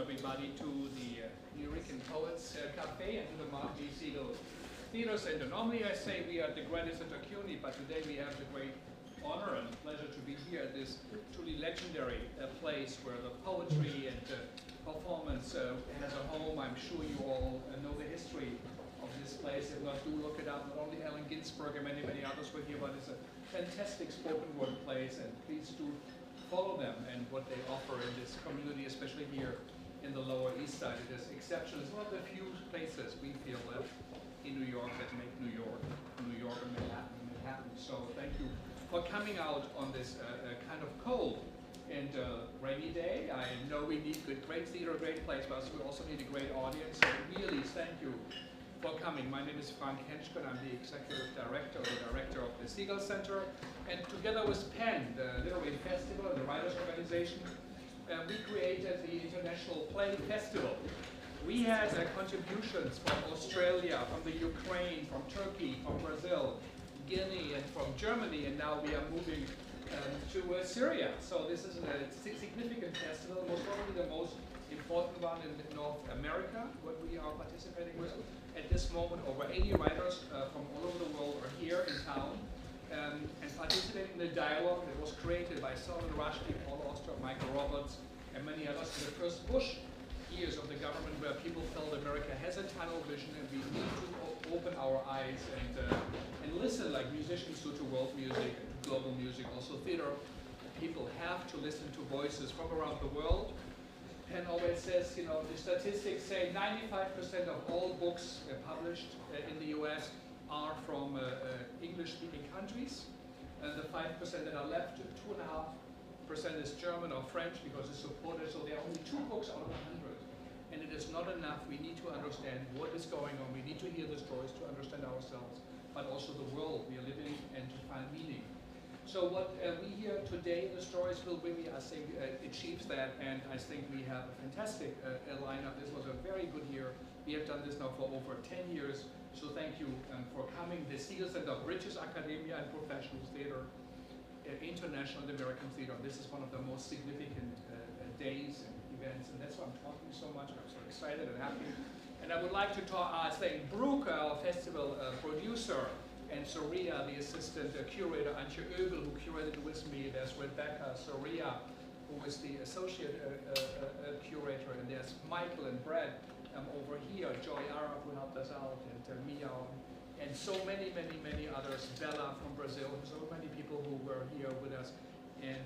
everybody to the Lyric and Poets Cafe and to the Marvin Segal Theatre Center. Normally I say we are at the Grand Center CUNY, but today we have the great honor and pleasure to be here at this truly legendary place where the poetry and performance has a home. I'm sure you all know the history of this place. If not, do look it up. Not only Allen Ginsberg and many, many others were here, but it's a fantastic spoken word place, and please do follow them and what they offer in this community, especially here in the Lower East Side. It is exceptional. It's one of the few places we feel left in New York that make New York and Manhattan. So thank you for coming out on this kind of cold and rainy day. I know we need great theater, great place, but we also need a great audience. So really, thank you for coming. My name is Hentschker, and I'm the executive director or the director of the Segal Center. And together with PEN, the Literary Festival and the Writers Organization, we created the International Play Festival. We had contributions from Australia, from the Ukraine, from Turkey, from Brazil, Guinea, and from Germany, and now we are moving to Syria. So this is a significant festival, most probably the most important one in North America, what we are participating with. At this moment, over 80 writers from all over the world are here in town and participating in the dialogue that was created by Salman Rushdie, Paul Auster, Michael Roberts, and many others in the first Bush years of the government, where people felt America has a tunnel vision and we need to open our eyes and listen like musicians do to world music and to global music. Also theater people have to listen to voices from around the world. Penn always says, you know, the statistics say 95% of all books published in the US are from English-speaking countries. And the 5% that are left, 2.5% is German or French because it's supported. So there are only 2 books out of 100. And it is not enough. We need to understand what is going on. We need to hear the stories to understand ourselves, but also the world we are living in and to find meaning. So what we hear today in the stories will really, I think, achieves that, and I think we have a fantastic lineup. This was a very good year. We have done this now for over 10 years, so thank you for coming. The Segal Center, British Academia and Professional Theatre, International and American Theatre. This is one of the most significant days and events, and that's why I'm talking so much. I'm so excited and happy. And I would like to thank Brooke, our festival producer, and Syria, the assistant curator, Antje Oegel, who curated with me. There's Rebekah, Syria, who is the associate curator, and there's Michael and Brad over here, Joy Arab, who helped us out, and Mia, and so many, many, many others, Bella from Brazil, so many people who were here with us, and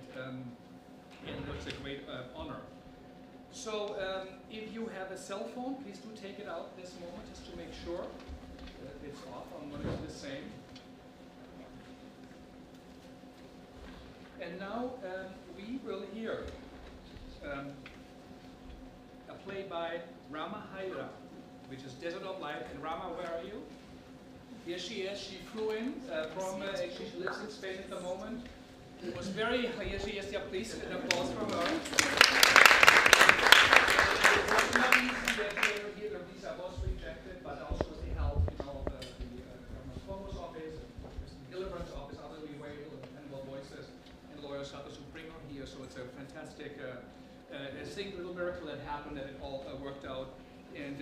it's a great honor. So if you have a cell phone, please do take it out this moment just to make sure it's off. I'm going to do the same. And now we will hear a play by Rama Haydar, which is Desert of Light. And Rama, where are you? Here she is. She flew in from, she lives in Spain at the moment. It was very, here she is. Yeah, please, an applause from her. It was not easy that here the visa was rejected, but also with the help, you know, of the Government Foremost Office, the Deliverance Office, other Whale and Animal Voices, and lawyers help us to bring her here. So it's a fantastic, little miracle that happened, that it all worked out. And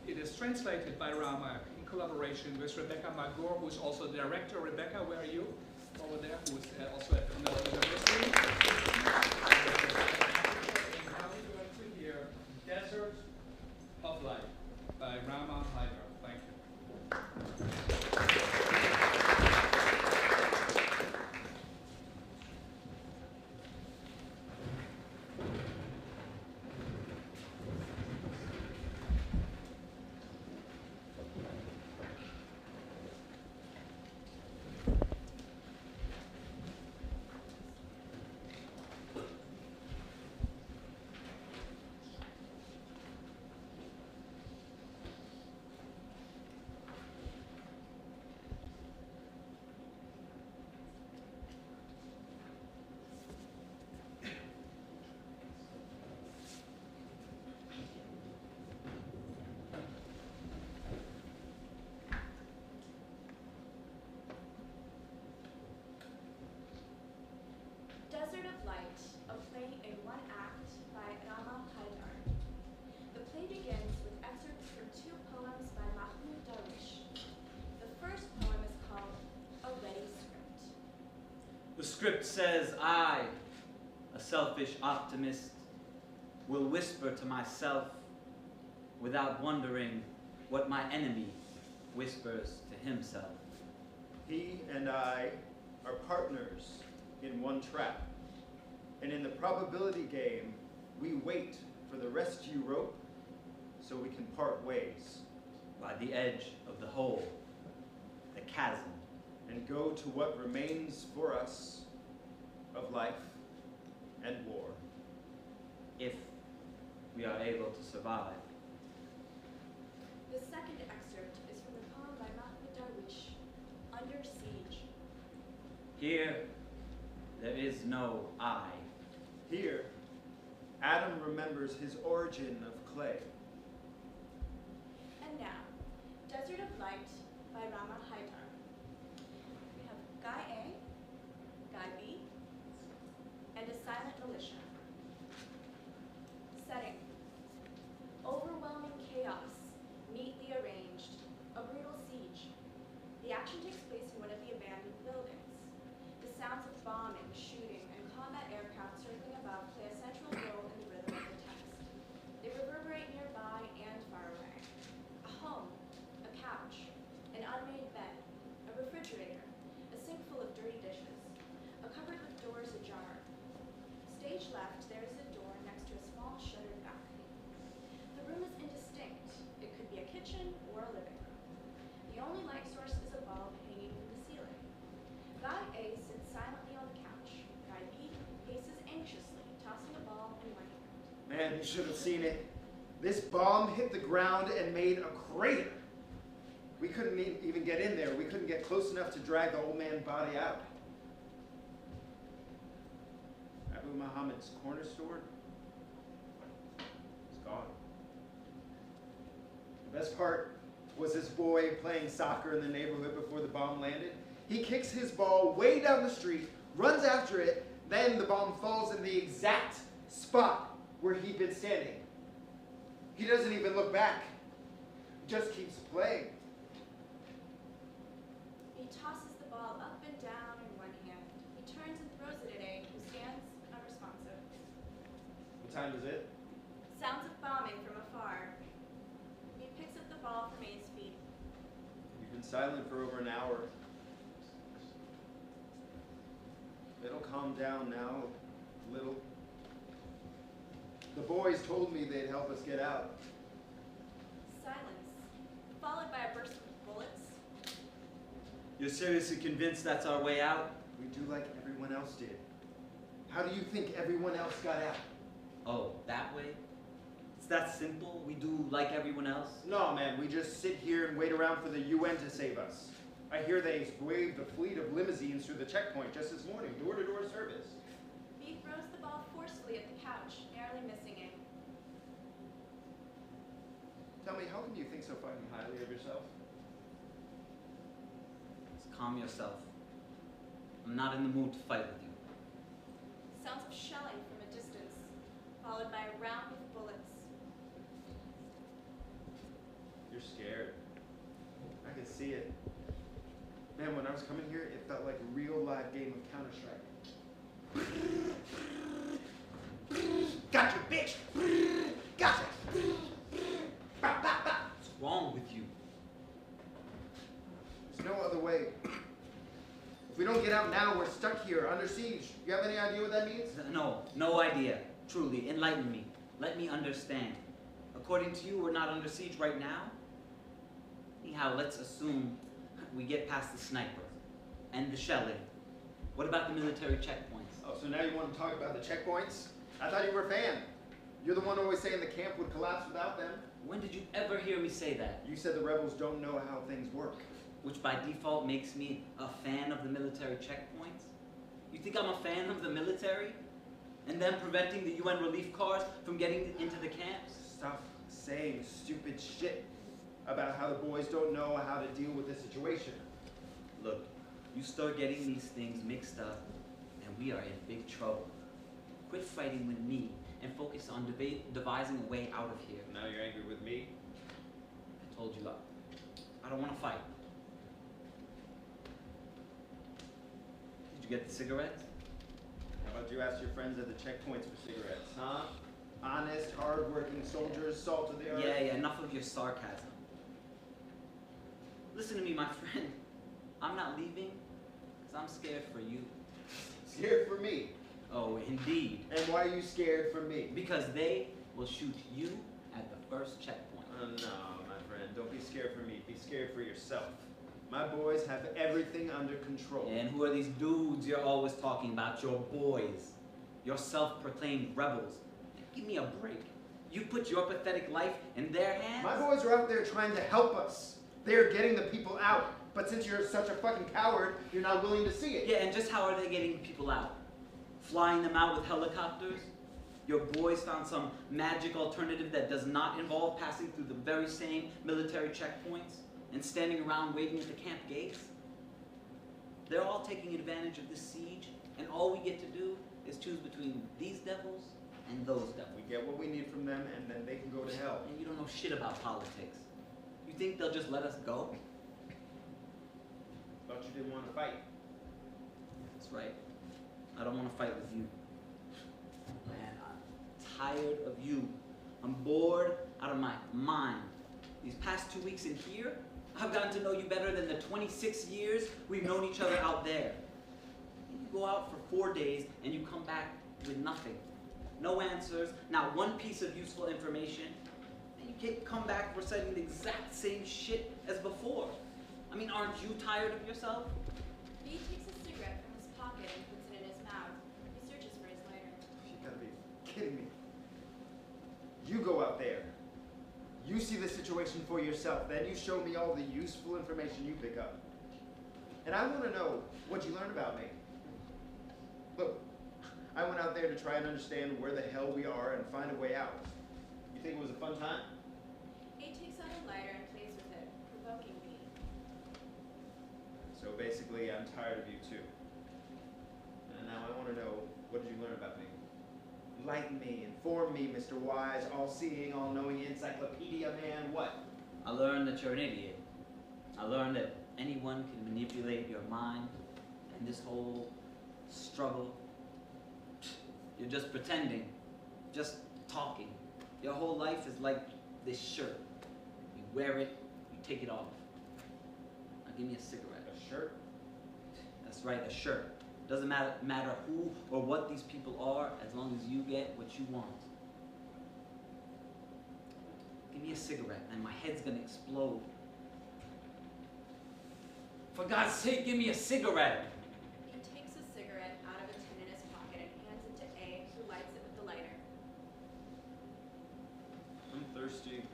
it is translated by Rama in collaboration with Rebekah Maggor, who is also the director. Rebekah, where are you? Over there, who is also at the University. Desert of Light by Rama Haydar. Thank you. Desert of Light, a play in 1 act by Rama Haydar. play begins with excerpts from two poems by Maggor. The first poem is called A Ready Script. The script says, I, a selfish optimist, will whisper to myself without wondering what my enemy whispers to himself. He and I are partners in one trap, and in the probability game, we wait for the rescue rope so we can part ways. By the edge of the hole, the chasm, and go to what remains for us of life and war. if we are able to survive. The second excerpt is from the poem by Maggor, Under Siege. Here, there is no I. Here, Adam remembers his origin of clay. And now, Desert of Light by Rama Haydar. We have Guy A, Guy B, and a silent militia. Setting: overwhelming chaos, neatly arranged, a brutal siege. The action takes place in one of the abandoned buildings. The sounds of bombing, shooting, and combat aircraft circling above play a central role in the rhythm of the text. They reverberate nearby and far away. A home, a couch, an unmade bed, a refrigerator, a sink full of dirty dishes, a cupboard with doors ajar. Stage left, there is a door next to a small shuttered balcony. The room is indistinct. It could be a kitchen or a living room. The only light source is a bulb hanging from the ceiling. Guy A sits silently on the couch. Guy B paces anxiously, tossing a ball in one hand. Man, you should have seen it. This bomb hit the ground and made a crater. We couldn't even get in there. We couldn't get close enough to drag the old man's body out. Abu Muhammad's corner store is gone. The best part was this boy playing soccer in the neighborhood before the bomb landed. He kicks his ball way down the street, runs after it, then the bomb falls in the exact spot where he'd been standing. He doesn't even look back. He just keeps playing. He tosses the ball up and down in one hand. He turns and throws it at A, who stands unresponsive. What time is it? Sounds of bombing from afar. He picks up the ball from A's feet. You've been silent for over an hour. It'll calm down now, a little. The boys told me they'd help us get out. Silence, followed by a burst of bullets. You're seriously convinced that's our way out? We do like everyone else did. How do you think everyone else got out? Oh, that way? It's that simple? We do like everyone else? No, man, we just sit here and wait around for the UN to save us. I hear they waved a fleet of limousines through the checkpoint just this morning, door-to-door service. B throws the ball forcefully at the couch, narrowly missing it. Tell me, how come you think so fucking highly of yourself? Just calm yourself. I'm not in the mood to fight with you. Sounds of shelling from a distance, followed by a round of bullets. You're scared. I can see it. Man, when I was coming here, it felt like a real live game of Counter-Strike. Gotcha, bitch! Gotcha! Bop, bop, bop. What's wrong with you? There's no other way. If we don't get out now, we're stuck here, under siege. You have any idea what that means? No idea. Truly, enlighten me. Let me understand. According to you, we're not under siege right now? Anyhow, let's assume we get past the sniper and the shelling. What about the military checkpoints? Oh, so now you want to talk about the checkpoints? I thought you were a fan. You're the one always saying the camp would collapse without them. When did you ever hear me say that? You said the rebels don't know how things work. Which by default makes me a fan of the military checkpoints? You think I'm a fan of the military? And them preventing the UN relief cars from getting into the camps? Stop saying stupid shit about how the boys don't know how to deal with this situation. Look, you start getting these things mixed up, and we are in big trouble. Quit fighting with me, and focus on devising a way out of here. Now you're angry with me? I told you, I don't want to fight. Did you get the cigarettes? How about you ask your friends at the checkpoints for cigarettes, huh? Honest, hard-working soldiers, salt of the earth. Yeah, enough of your sarcasm. Listen to me, my friend. I'm not leaving because I'm scared for you. Scared for me? Oh, indeed. And why are you scared for me? Because they will shoot you at the first checkpoint. Oh, no, my friend. Don't be scared for me. Be scared for yourself. My boys have everything under control. And who are these dudes you're always talking about? Your boys. Your self-proclaimed rebels. Give me a break. You put your pathetic life in their hands? My boys are out there trying to help us. They're getting the people out. But since you're such a fucking coward, you're not willing to see it. Yeah, and just how are they getting people out? Flying them out with helicopters? Your boys found some magic alternative that does not involve passing through the very same military checkpoints and standing around waiting at the camp gates? They're all taking advantage of this siege, and all we get to do is choose between these devils and those devils. We get what we need from them, and then they can go to hell. And you don't know shit about politics. You think they'll just let us go? Thought you didn't want to fight. That's right. I don't want to fight with you. Man, I'm tired of you. I'm bored out of my mind. These past 2 weeks in here, I've gotten to know you better than the 26 years we've known each other out there. You go out for 4 days and you come back with nothing. No answers, not one piece of useful information. And you come back reciting the exact same shit as before. I mean, aren't you tired of yourself? B takes a cigarette from his pocket and puts it in his mouth. He searches for his lighter. You gotta be kidding me. You go out there. You see the situation for yourself. Then you show me all the useful information you pick up. And I want to know what you learned about me. Look, I went out there to try and understand where the hell we are and find a way out. You think it was a fun time? A takes out a lighter and plays with it, provoking B. So basically, I'm tired of you too. And now I want to know, what did you learn about me? Enlighten me, inform me, Mr. Wise, all-seeing, all-knowing encyclopedia man, what? I learned that you're an idiot. I learned that anyone can manipulate your mind, and this whole struggle, you're just pretending, just talking. Your whole life is like this shirt. You wear it, you take it off. Now give me a cigarette. A shirt? That's right, a shirt. Doesn't matter who or what these people are, as long as you get what you want. Give me a cigarette, and my head's gonna explode. For God's sake, give me a cigarette! He takes a cigarette out of a tin in his pocket and hands it to A, who lights it with the lighter. I'm thirsty.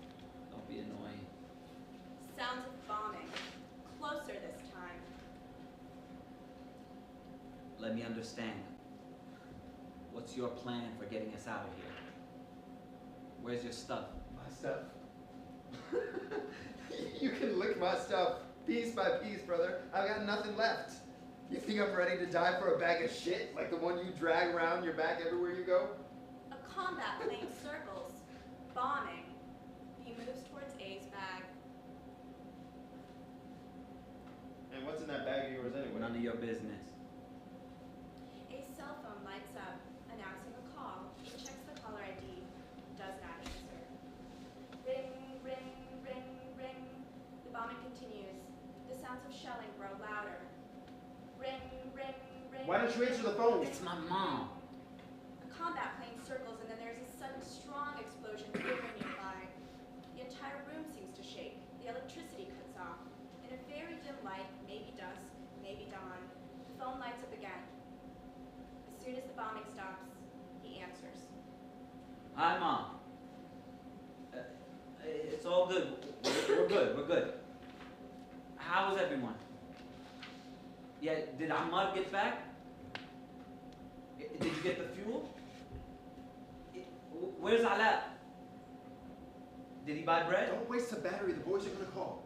Don't be annoying. Sounds of bombing. Closer this time. Let me understand. What's your plan for getting us out of here? Where's your stuff? My stuff? You can lick my stuff piece by piece, brother. I've got nothing left. You think I'm ready to die for a bag of shit like the one you drag around your back everywhere you go? A combat playing circles. Bombing. He moves towards A's bag. And what's in that bag of yours anyway? None of your business. A's cell phone lights up, announcing a call. He checks the caller ID. Does not answer. Ring, ring, ring, ring. The bombing continues. The sounds of shelling grow louder. Ring, ring, ring. Why don't you answer the phone? It's my mom. A combat plane circles, and then there's a sudden strong explosion very nearby. The entire room seems to shake. The electricity cuts off. In a very dim light, maybe dusk, maybe dawn, the phone lights up again. As soon as the bombing stops, he answers. Hi, Mom. It's all good. We're good. We're good. How is everyone? Yeah, did Ahmad get back? Did you get the fuel? Where's Ala? Did he buy bread? Don't waste a battery. The boys are gonna call.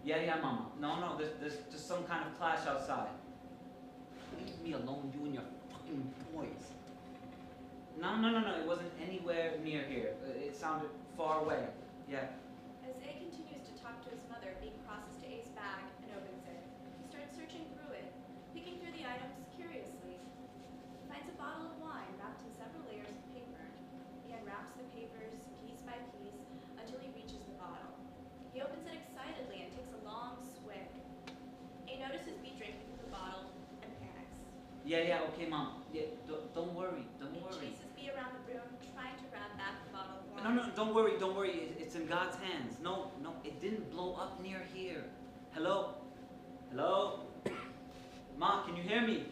Yeah, Mama. No, there's just some kind of clash outside. Leave me alone, you and your fucking boys. No, it wasn't anywhere near here. It sounded far away. Yeah. As A continues to talk to his mother, B crosses to A's bag and opens it. He starts searching through it, picking through the items curiously. He finds a bottle of wine wrapped in several layers of paper. He unwraps the papers piece by piece until he reaches the bottle. He opens it excitedly and takes a long swig. A notices B drinking from the bottle and panics. Yeah, okay, Mom. Yeah, don't worry. He chases B around the room, trying to grab back the bottle of wine. No, don't worry. It's in God's hands. No, it didn't blow up near here. Hello? Mom, can you hear me?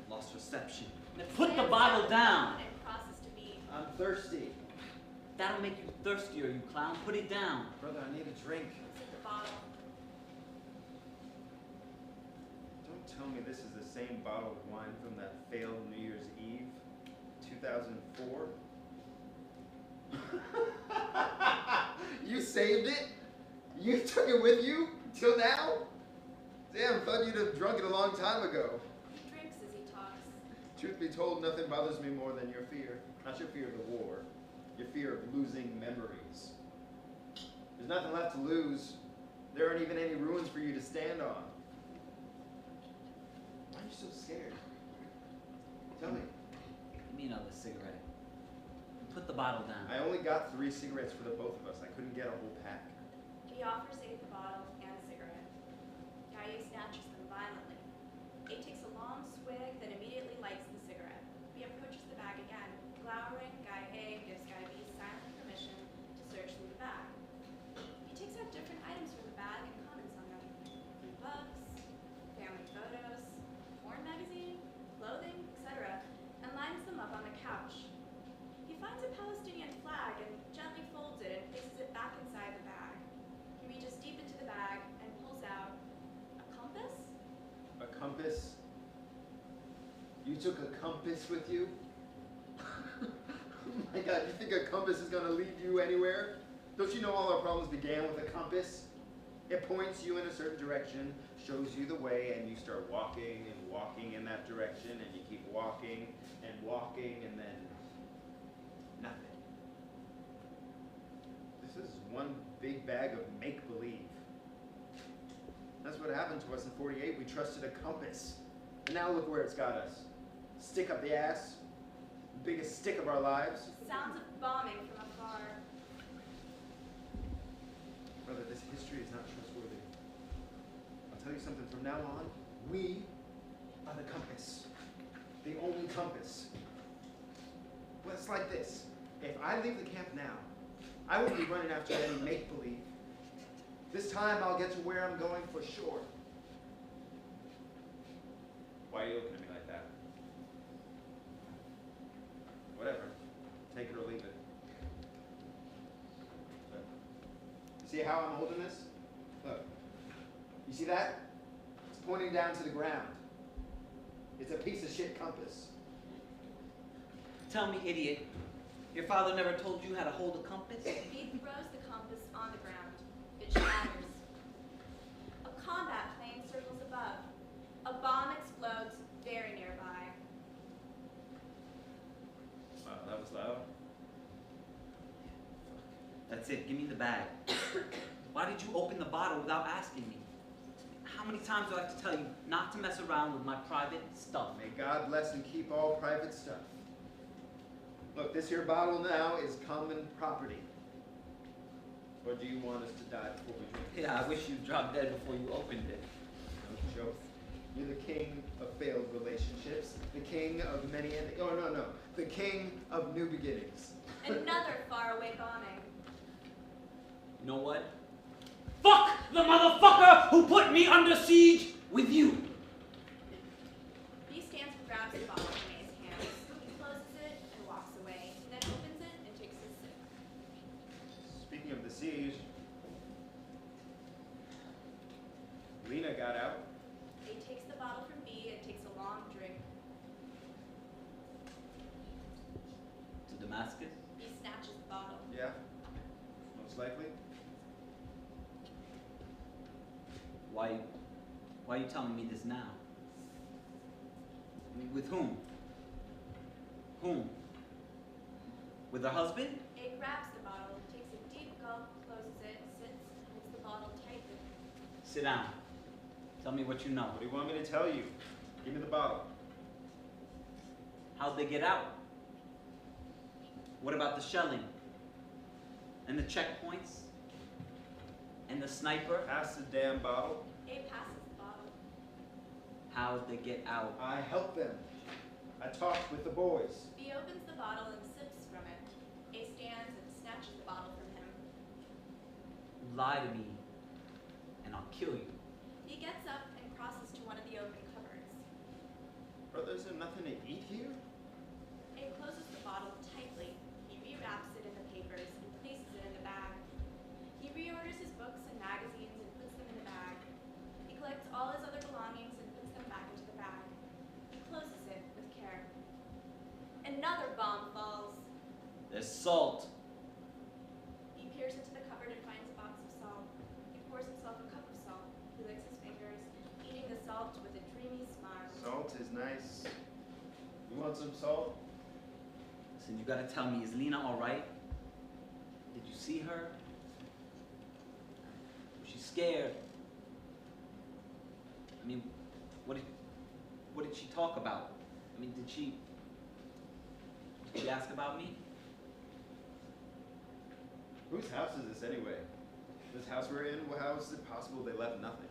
Lost reception. Now put the bottle down. And crosses to B. I'm thirsty. That'll make you thirstier, you clown. Put it down. Brother, I need a drink. Looks at the bottle. Don't tell me this is the same bottle of wine from that failed New Year's Eve, 2004. You saved it? You took it with you? Till now? Damn, thought you'd have drunk it a long time ago. He drinks as he talks. Truth be told, nothing bothers me more than your fear. Not your fear of the war. Your fear of losing memories. There's nothing left to lose. There aren't even any ruins for you to stand on. Why are you so scared? Tell me. Give me another cigarette. Put the bottle down. I only got 3 cigarettes for the both of us. I couldn't get a whole pack. He offers A the bottle and a cigarette. Gaye snatches them violently. A takes a long swig, then immediately lights the cigarette. B approaches the bag again. Glowering, Gaye gives Gaye B silent permission to search through the bag. He takes out different items from the bag and comments on them. Few books, family photos, porn magazine, clothing, etc., and lines them up on the couch. He finds a Palestinian flag and gently folds it and places it back inside the bag. He reaches deep into the bag and pulls out a compass? A compass? You took a compass with you? Oh my God, you think a compass is going to lead you anywhere? Don't you know all our problems began with a compass? It points you in a certain direction, shows you the way, and you start walking and walking in that direction, and you keep walking, and then nothing. This is one big bag of make-believe. That's what happened to us in 48. We trusted a compass. And now look where it's got us. Stick up the ass. The biggest stick of our lives. Sounds of bombing from afar. Brother, this history is not trustworthy. I'll tell you something. From now on, we are the compass. The only compass. Well, it's like this. If I leave the camp now, I won't be running after any make-believe. This time I'll get to where I'm going for sure. Why are you looking at me like that? Whatever. Take it or leave it. Look. You see how I'm holding this? Look. You see that? It's pointing down to the ground. It's a piece of shit compass. Tell me, idiot, your father never told you how to hold a compass? He throws the compass on the ground. It shatters. A combat plane circles above. A bomb explodes very nearby. Wow, that was loud. That's it. Give me the bag. Why did you open the bottle without asking me? How many times do I have to tell you not to mess around with my private stuff? May God bless and keep all private stuff. Look, this here bottle now is common property. Or do you want us to die before we drink it? Yeah, I wish you dropped dead before you opened it. No joke. You're the king of failed relationships. The king of many endings. Oh, no. The king of new beginnings. Another faraway bombing. You know what? Fuck the motherfucker who put me under siege with you! B stands and grabs the bottle from A's hands. He closes it and walks away, then opens it and takes his sip. Speaking of the siege, Lena got out. A takes the bottle from B and takes a long drink. To Damascus? B snatches the bottle. Yeah, most likely. Why are you telling me this now? With whom? Whom? With her husband? A grabs the bottle, takes a deep gulp, closes it, sits, holds the bottle tightly. Sit down. Tell me what you know. What do you want me to tell you? Give me the bottle. How'd they get out? What about the shelling? And the checkpoints? And the sniper? Pass the damn bottle. A passes the bottle. How'd they get out? I helped them. I talked with the boys. B opens the bottle and sips from it. A stands and snatches the bottle from him. Lie to me, and I'll kill you. He gets up and crosses to one of the open cupboards. Brother, is there nothing to eat here? A closes the bottle tightly. He rewraps it in the papers and places it in the bag. He reorders his books and magazines and puts them in the bag. He collects all his other belongings and puts them back into the bag. He closes it with care. Another bomb falls. There's salt. He peers into the cupboard and finds a box of salt. He pours himself a cup of salt. He licks his fingers, eating the salt with a dreamy smile. Salt is nice. You want some salt? Listen, you gotta tell me, is Lena all right? Did you see her? Was she scared? I mean, what did she talk about? I mean, did she ask about me? Whose house is this anyway? This house we're in, how is it possible they left nothing?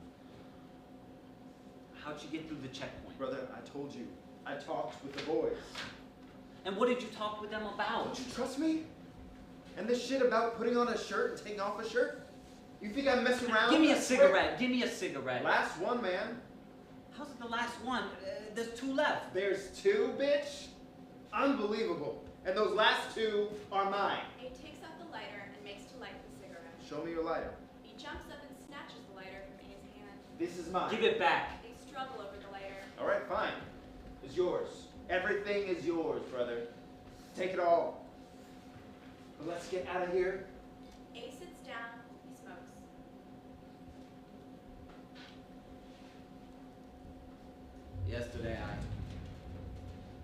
How'd she get through the checkpoint? Brother, I told you. I talked with the boys. And what did you talk with them about? Don't you trust me? And this shit about putting on a shirt and taking off a shirt? You think I mess around? Give me a cigarette. Give me a cigarette. Last one, man. How's it the last one? There's two left. There's two, bitch? Unbelievable. And those last two are mine. A takes out the lighter and makes to light the cigarette. Show me your lighter. He jumps up and snatches the lighter from A's hand. This is mine. Give it back. They struggle over the lighter. All right, fine. It's yours. Everything is yours, brother. Take it all. But let's get out of here. A sits down. He smokes. Yesterday,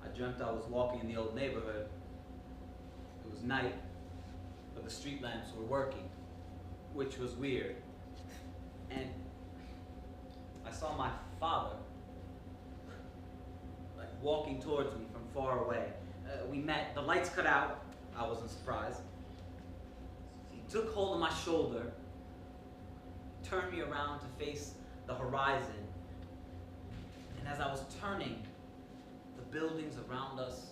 I dreamt I was walking in the old neighborhood. It was night, but the street lamps were working, which was weird. And I saw my father, like, walking towards me from far away. We met, the lights cut out. I wasn't surprised. He took hold of my shoulder, turned me around to face the horizon. And as I was turning, the buildings around us,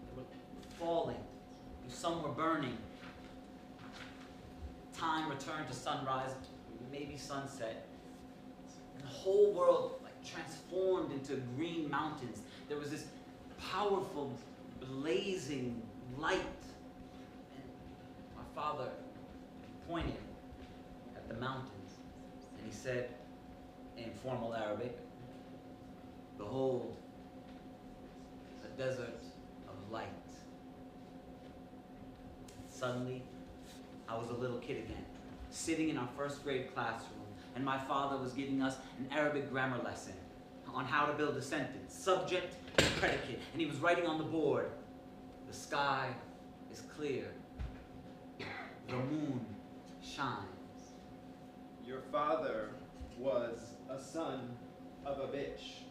they were falling. Some were burning. Time returned to sunrise, maybe sunset. And the whole world, like, transformed into green mountains. There was this powerful, blazing light. And my father pointed at the mountains, and he said in formal Arabic, "Behold, a desert of light." Suddenly, I was a little kid again, sitting in our first grade classroom, and my father was giving us an Arabic grammar lesson on how to build a sentence, subject and predicate, and he was writing on the board, "The sky is clear, the moon shines." Your father was a son of a bitch.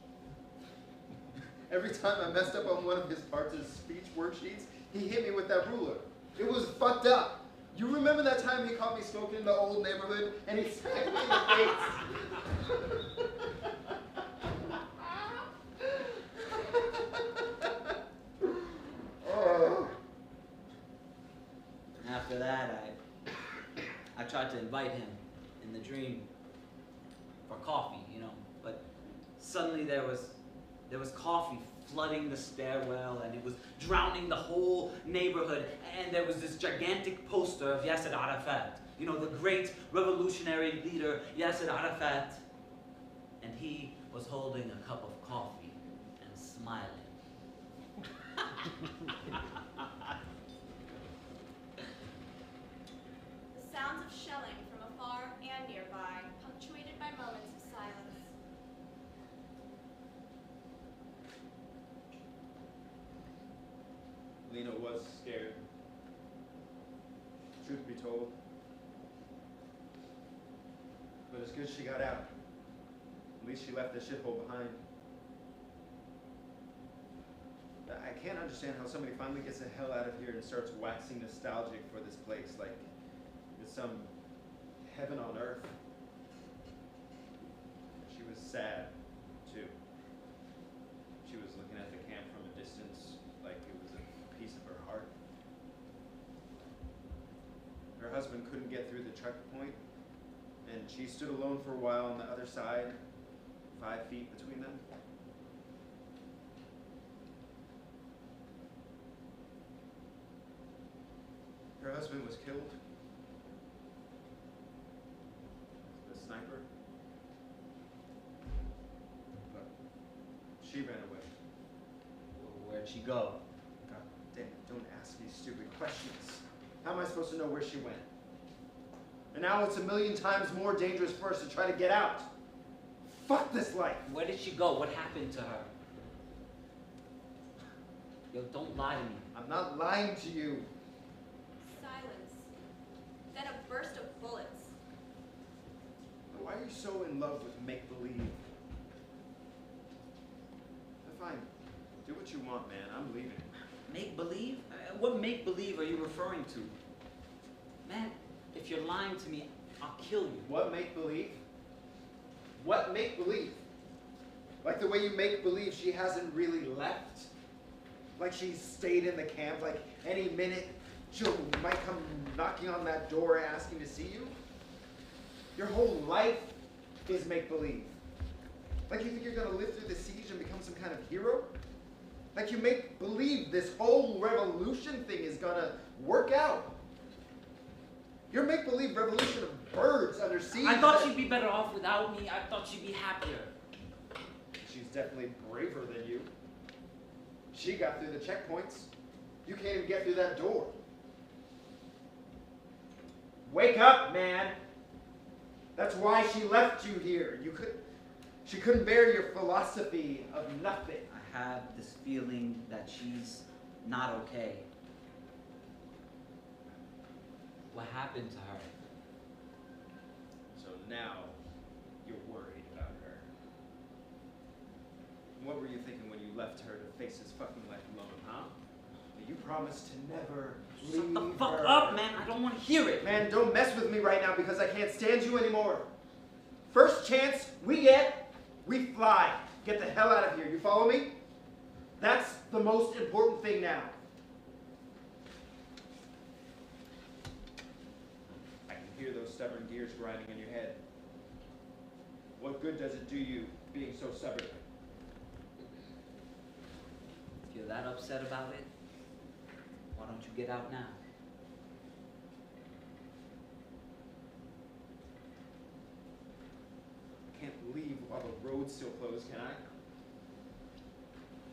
Every time I messed up on one of his parts of speech worksheets, he hit me with that ruler. It was fucked up. You remember that time he caught me smoking in the old neighborhood and he smacked me in the face? Oh. After that, I tried to invite him in the dream for coffee, but suddenly there was coffee flooding the stairwell, and it was drowning the whole neighborhood, and there was this gigantic poster of Yasser Arafat, the great revolutionary leader Yasser Arafat, and he was holding a cup of coffee and smiling. The sounds of shelling from afar and nearby, punctuated by moments of silence. Lena was scared. Truth be told. But it's good she got out. At least she left the shithole behind. I can't understand how somebody finally gets the hell out of here and starts waxing nostalgic for this place, like it's some heaven on earth. She was sad, too. She was looking at the camp from a distance, like it was a piece of her heart. Her husband couldn't get through the checkpoint, and she stood alone for a while on the other side, 5 feet between them. Her husband was killed. The sniper. But she ran away. Where'd she go? God damn it, don't ask me stupid questions. How am I supposed to know where she went? And now it's 1,000,000 times more dangerous for us to try to get out. Fuck this life. Where did she go? What happened to her? Yo, don't lie to me. I'm not lying to you. Silence. Then a burst of bullets. Why are you so in love with make-believe? Fine. Do what you want, man. I'm leaving. Make-believe? What make-believe are you referring to? Man, if you're lying to me, I'll kill you. What make-believe? What make-believe? Like the way you make believe she hasn't really left? Like she stayed in the camp, like any minute Joe might come knocking on that door asking to see you? Your whole life is make-believe. Like you think you're gonna live through the siege and become some kind of hero? Like you make believe this whole revolution thing is gonna work out. Your make-believe revolution of birds under siege. I thought she'd be better off without me. I thought she'd be happier. She's definitely braver than you. She got through the checkpoints. You can't even get through that door. Wake up, man. That's why she left you here. She couldn't bear your philosophy of nothing. I have this feeling that she's not okay. What happened to her? So now you're worried about her. What were you thinking when you left her to face this fucking life alone, huh? You promised to never leave Shut the fuck her. up, man. I don't want to hear it. Man, don't mess with me right now because I can't stand you anymore. First chance we get, we fly. Get the hell out of here. You follow me? That's the most important thing now. I can hear those stubborn gears grinding in your head. What good does it do you being so stubborn? If you're that upset about it, why don't you get out now? I can't leave while the road's still closed, can I?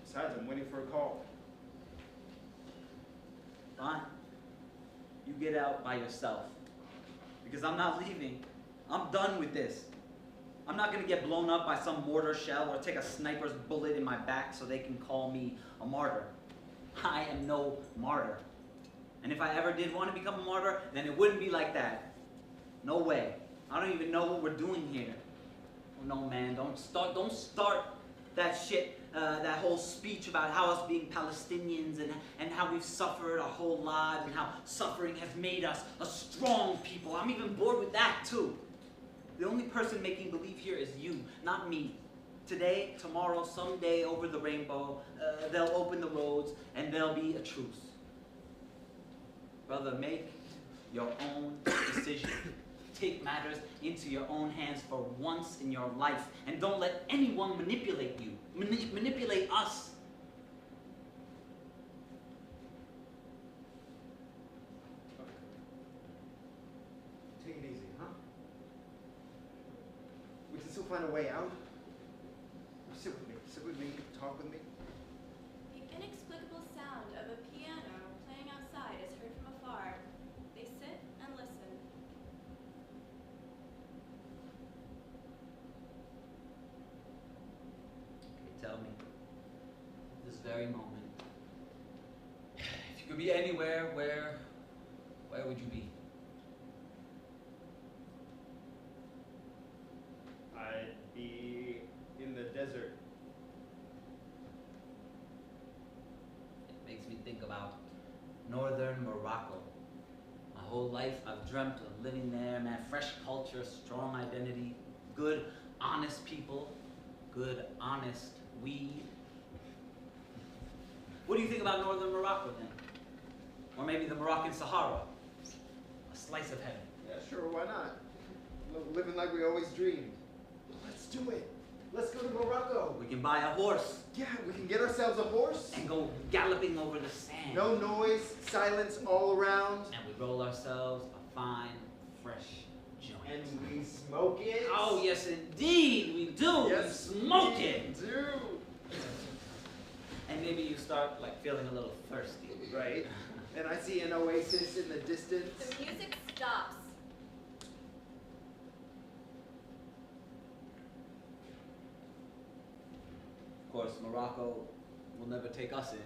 Besides, I'm waiting for a call. Fine. You get out by yourself. Because I'm not leaving. I'm done with this. I'm not going to get blown up by some mortar shell or take a sniper's bullet in my back so they can call me a martyr. I am no martyr. And if I ever did want to become a martyr, then it wouldn't be like that. No way. I don't even know what we're doing here. Oh no, man, don't start that shit, that whole speech about how us being Palestinians and how we've suffered our whole lives and how suffering has made us a strong people. I'm even bored with that too. The only person making believe here is you, not me. Today, tomorrow, someday over the rainbow, they'll open the roads and there'll be a truce. Brother, make your own decision. Take matters into your own hands for once in your life. And don't let anyone manipulate you. Manipulate us. Okay. Take it easy, huh? We can still find a way out. Sit with me. Sit with me. Talk with me. The inexplicable sound of a piano playing outside is heard from afar. They sit and listen. Okay, tell me, this very moment, if could be anywhere, where would you be? I'd be in the desert. It makes me think about northern Morocco. My whole life I've dreamt of living there, man. Fresh culture, strong identity, good, honest people, good, honest weed. What do you think about northern Morocco then? Or maybe the Moroccan Sahara? A slice of heaven. Yeah, sure, why not? Living like we always dreamed. Let's do it. Let's go to Morocco. We can buy a horse Yeah, we can get ourselves a horse. and go galloping over the sand. No noise, silence all around. And we roll ourselves a fine, fresh joint. And we smoke it. Oh, yes, indeed, we do. Yes, we smoke we it. do. And maybe you start like feeling a little thirsty. Right. And I see an oasis in the distance. The music stops. Of course, Morocco will never take us in.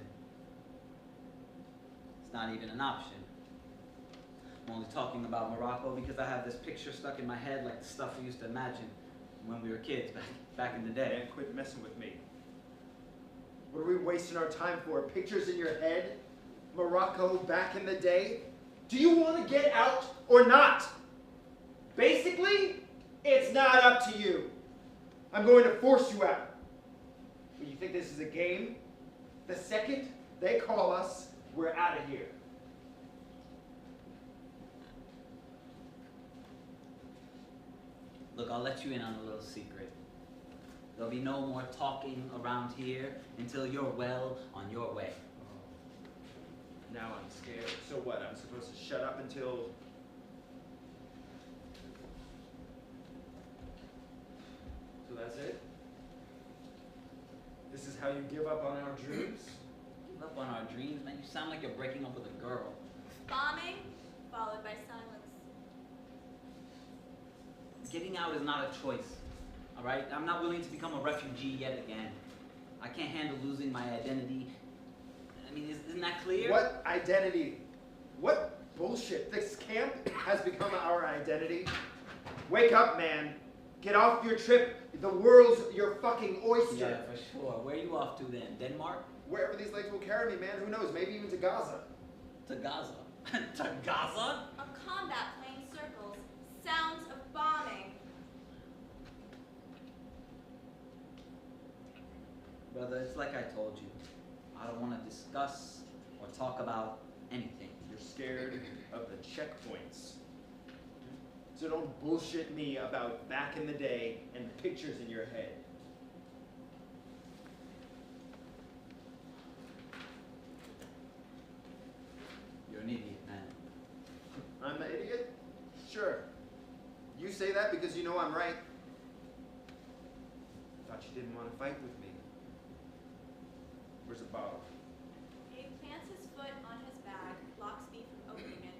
It's not even an option. I'm only talking about Morocco because I have this picture stuck in my head like the stuff we used to imagine when we were kids back in the day. Man, quit messing with me. What are we wasting our time for? Pictures in your head? Morocco back in the day? Do you want to get out or not? Basically, it's not up to you. I'm going to force you out. But you think this is a game? The second they call us, we're out of here. Look, I'll let you in on a little secret. There'll be no more talking around here until you're well on your way. Now I'm scared. So what? I'm supposed to shut up until... So that's it? This is how you give up on our dreams? Give up on our dreams, man. You sound like you're breaking up with a girl. Bombing, followed by silence. Getting out is not a choice, all right? I'm not willing to become a refugee yet again. I can't handle losing my identity. I mean, isn't that clear? What identity? What bullshit? This camp has become our identity. Wake up, man. Get off your trip. The world's your fucking oyster. Yeah, for sure. Where are you off to then? Denmark? Wherever these legs will carry me, man. Who knows? Maybe even to Gaza. To Gaza? To Gaza? A combat playing circles. Sounds of bombing. Brother, it's like I told you. I don't want to discuss or talk about anything. You're scared of the checkpoints. So don't bullshit me about back in the day and the pictures in your head. You're an idiot, man. I'm the idiot? Sure. You say that because you know I'm right. Thought you didn't want to fight with me. Where's the bottle? He plants his foot on his bag, blocks me from opening it.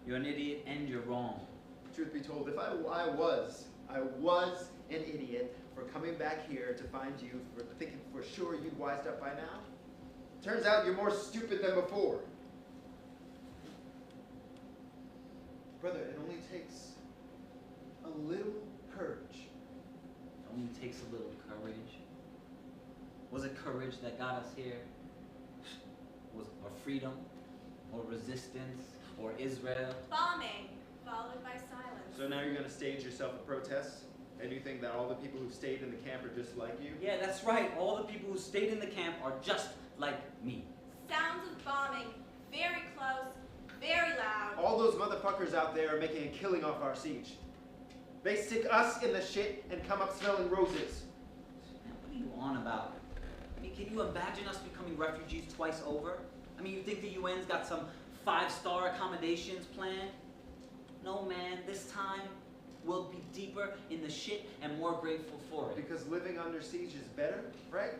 You're an idiot and you're wrong. Truth be told, if I was an idiot for coming back here to find you, for thinking for sure you'd wised up by now. Turns out you're more stupid than before. Brother, it only takes a little courage. It only takes a little courage. Was it courage that got us here? Was or freedom? Or resistance? Or Israel? Bombing, followed by silence. So now you're going to stage yourself a protest? And you think that all the people who stayed in the camp are just like you? Yeah, that's right. All the people who stayed in the camp are just like me. Sounds of bombing, very close, very loud. All those motherfuckers out there are making a killing off our siege. They stick us in the shit and come up smelling roses. Man, what are you on about? I mean, can you imagine us becoming refugees twice over? I mean, you think the UN's got some 5-star accommodations planned? No, man, this time we'll be deeper in the shit and more grateful for it. Because living under siege is better, right?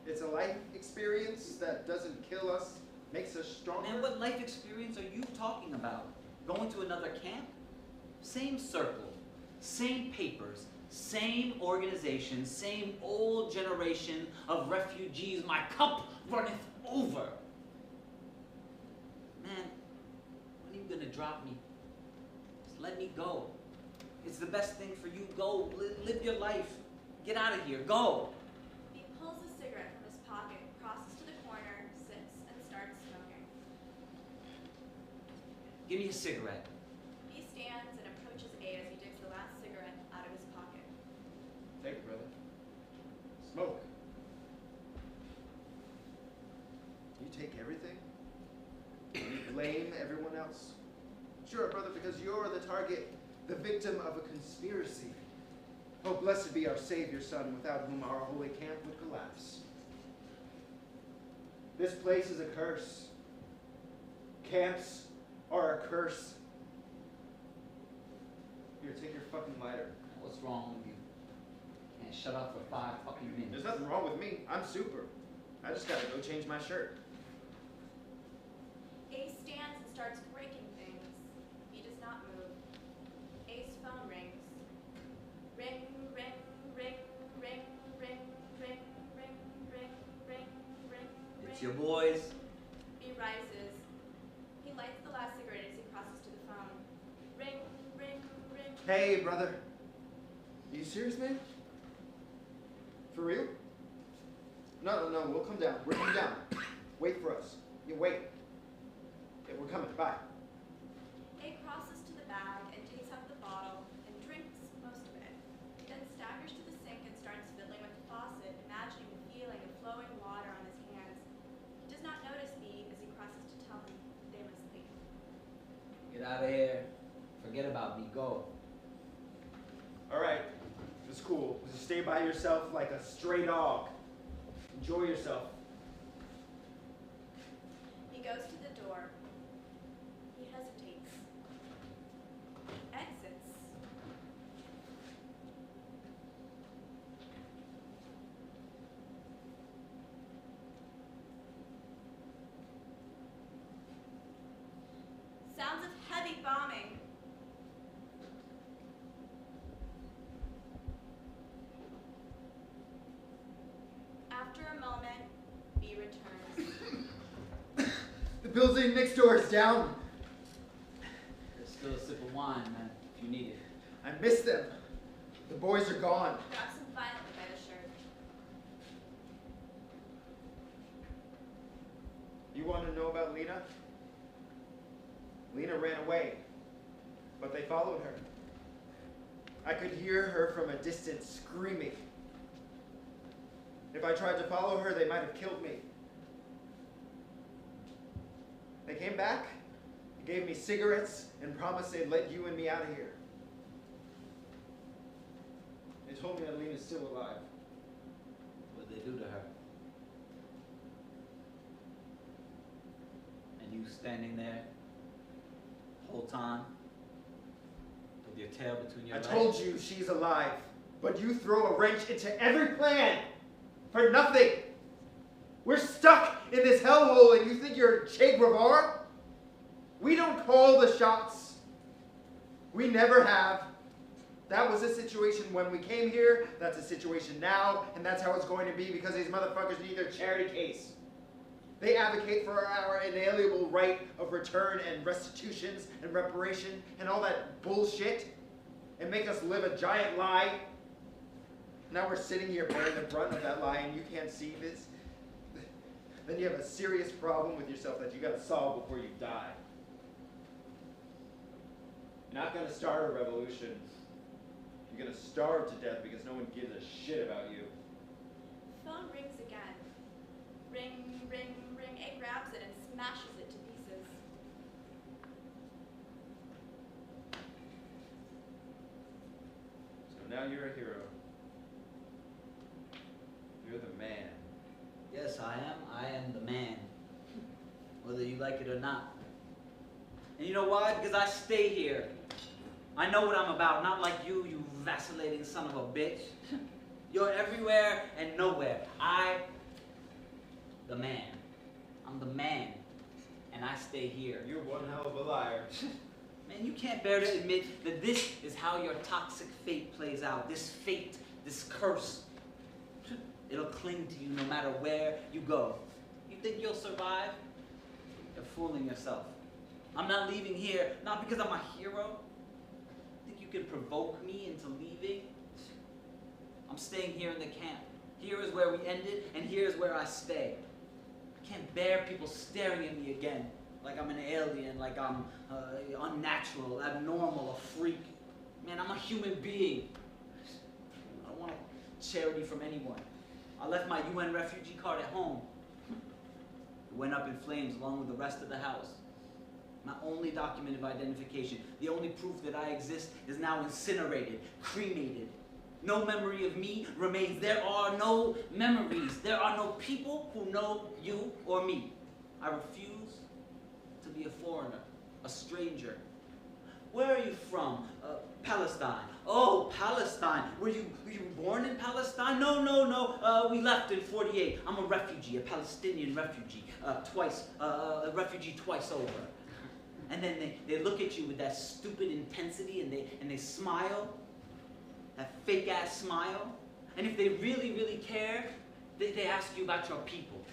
It's a life experience that doesn't kill us, makes us stronger. Man, what life experience are you talking about? Going to another camp? Same circle, same papers, same organization, same old generation of refugees. My cup runneth over. drop me. Just let me go. It's the best thing for you. Go, live your life. Get out of here, go. He pulls a cigarette from his pocket, crosses to the corner, sits, and starts smoking. Give me a cigarette. He stands and approaches A as he digs the last cigarette out of his pocket. Take it, brother. Smoke. You take everything? You blame everyone else? Sure, brother, because you're the target, the victim of a conspiracy. Oh, blessed be our Savior, Son, without whom our holy camp would collapse. This place is a curse. Camps are a curse. Here, take your fucking lighter. What's wrong with you? Can't shut up for 5 fucking minutes. There's nothing wrong with me. I'm super. I just gotta go change my shirt. A stands and starts breaking things. He does not move. A's phone rings. Ring, ring, ring, ring, ring, ring, ring, ring, ring, ring, It's ring. your boys. He rises. He lights the last cigarette as he crosses to the phone. Ring, ring, ring. Hey, brother. You serious, man? For real? No, we'll come down. We're coming down. Wait for us. You wait. Yeah, we're coming. Bye. A crosses to the bag and takes out the bottle and drinks most of it. He then staggers to the sink and starts fiddling with the faucet, imagining the feeling of flowing water on his hands. He does not notice B as he crosses to tell him they must leave. Get out of here. Forget about me. Go. All right. It's cool. Just stay by yourself like a stray dog. Enjoy yourself. He goes to the door. He hesitates. Exits. Sounds of heavy bombing. After a moment, B returns. The building next door is down. There's still a sip of wine, man, if you need it. I miss them. The boys are gone. Grabs him violently by the shirt. You want to know about Lena? Lena ran away, but they followed her. I could hear her from a distance screaming. If I tried to follow her, they might have killed me. They came back, gave me cigarettes, and promised they'd let you and me out of here. They told me that Lena's still alive. What did they do to her? And you standing there, whole time, with your tail between your I legs? told you she's alive, but you throw a wrench into every plan for nothing. We're stuck in this hellhole and you think you're Che Guevara? We don't call the shots. We never have. That was a situation when we came here, that's a situation now, and that's how it's going to be because these motherfuckers need their charity case. They advocate for our inalienable right of return and restitutions and reparation and all that bullshit and make us live a giant lie. Now we're sitting here bearing the brunt of that lie and you can't see this. Then you have a serious problem with yourself that you gotta solve before you die. You're not gonna start a revolution. You're gonna starve to death because no one gives a shit about you. Phone rings again. Ring, ring, ring. A grabs it and smashes it to pieces. So now you're a hero. You're the man. Yes, I am. I am the man. Whether you like it or not. And you know why? Because I stay here. I know what I'm about, not like you, you vacillating son of a bitch. You're everywhere and nowhere. The man. I'm the man. And I stay here. You're one hell of a liar. Man, you can't bear to admit that this is how your toxic fate plays out. This fate, this curse. It'll cling to you no matter where you go. You think you'll survive? You're fooling yourself. I'm not leaving here, not because I'm a hero. Think you can provoke me into leaving? I'm staying here in the camp. Here is where we ended, and here is where I stay. I can't bear people staring at me again, like I'm an alien, like I'm unnatural, abnormal, a freak. Man, I'm a human being. I don't want charity from anyone. I left my UN refugee card at home. It went up in flames along with the rest of the house. My only document of identification, the only proof that I exist, is now incinerated, cremated. No memory of me remains. There are no memories. There are no people who know you or me. I refuse to be a foreigner, a stranger. Where are you from? Palestine. Oh, Palestine. Were you born in Palestine? No. We left in '48. I'm a refugee, a Palestinian refugee. A refugee twice over. And then they look at you with that stupid intensity and they smile. That fake-ass smile. And if they really, really care, they ask you about your people.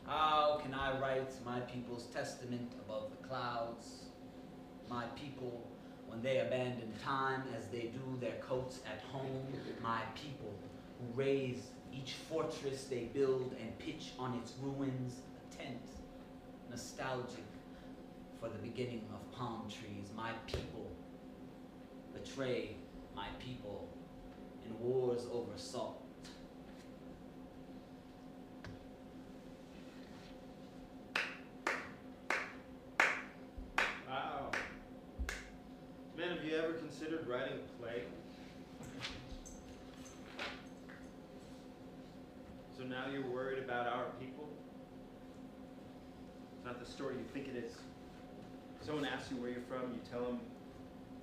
How can I write my people's testament above the clouds? My people, when they abandon time as they do their coats at home, my people who raise each fortress they build and pitch on its ruins a tent, nostalgic for the beginning of palm trees. My people betray my people in wars over salt. Wow. Man, have you ever considered writing a play? So now you're worried about our people? It's not the story you think it is. Someone asks you where you're from, you tell them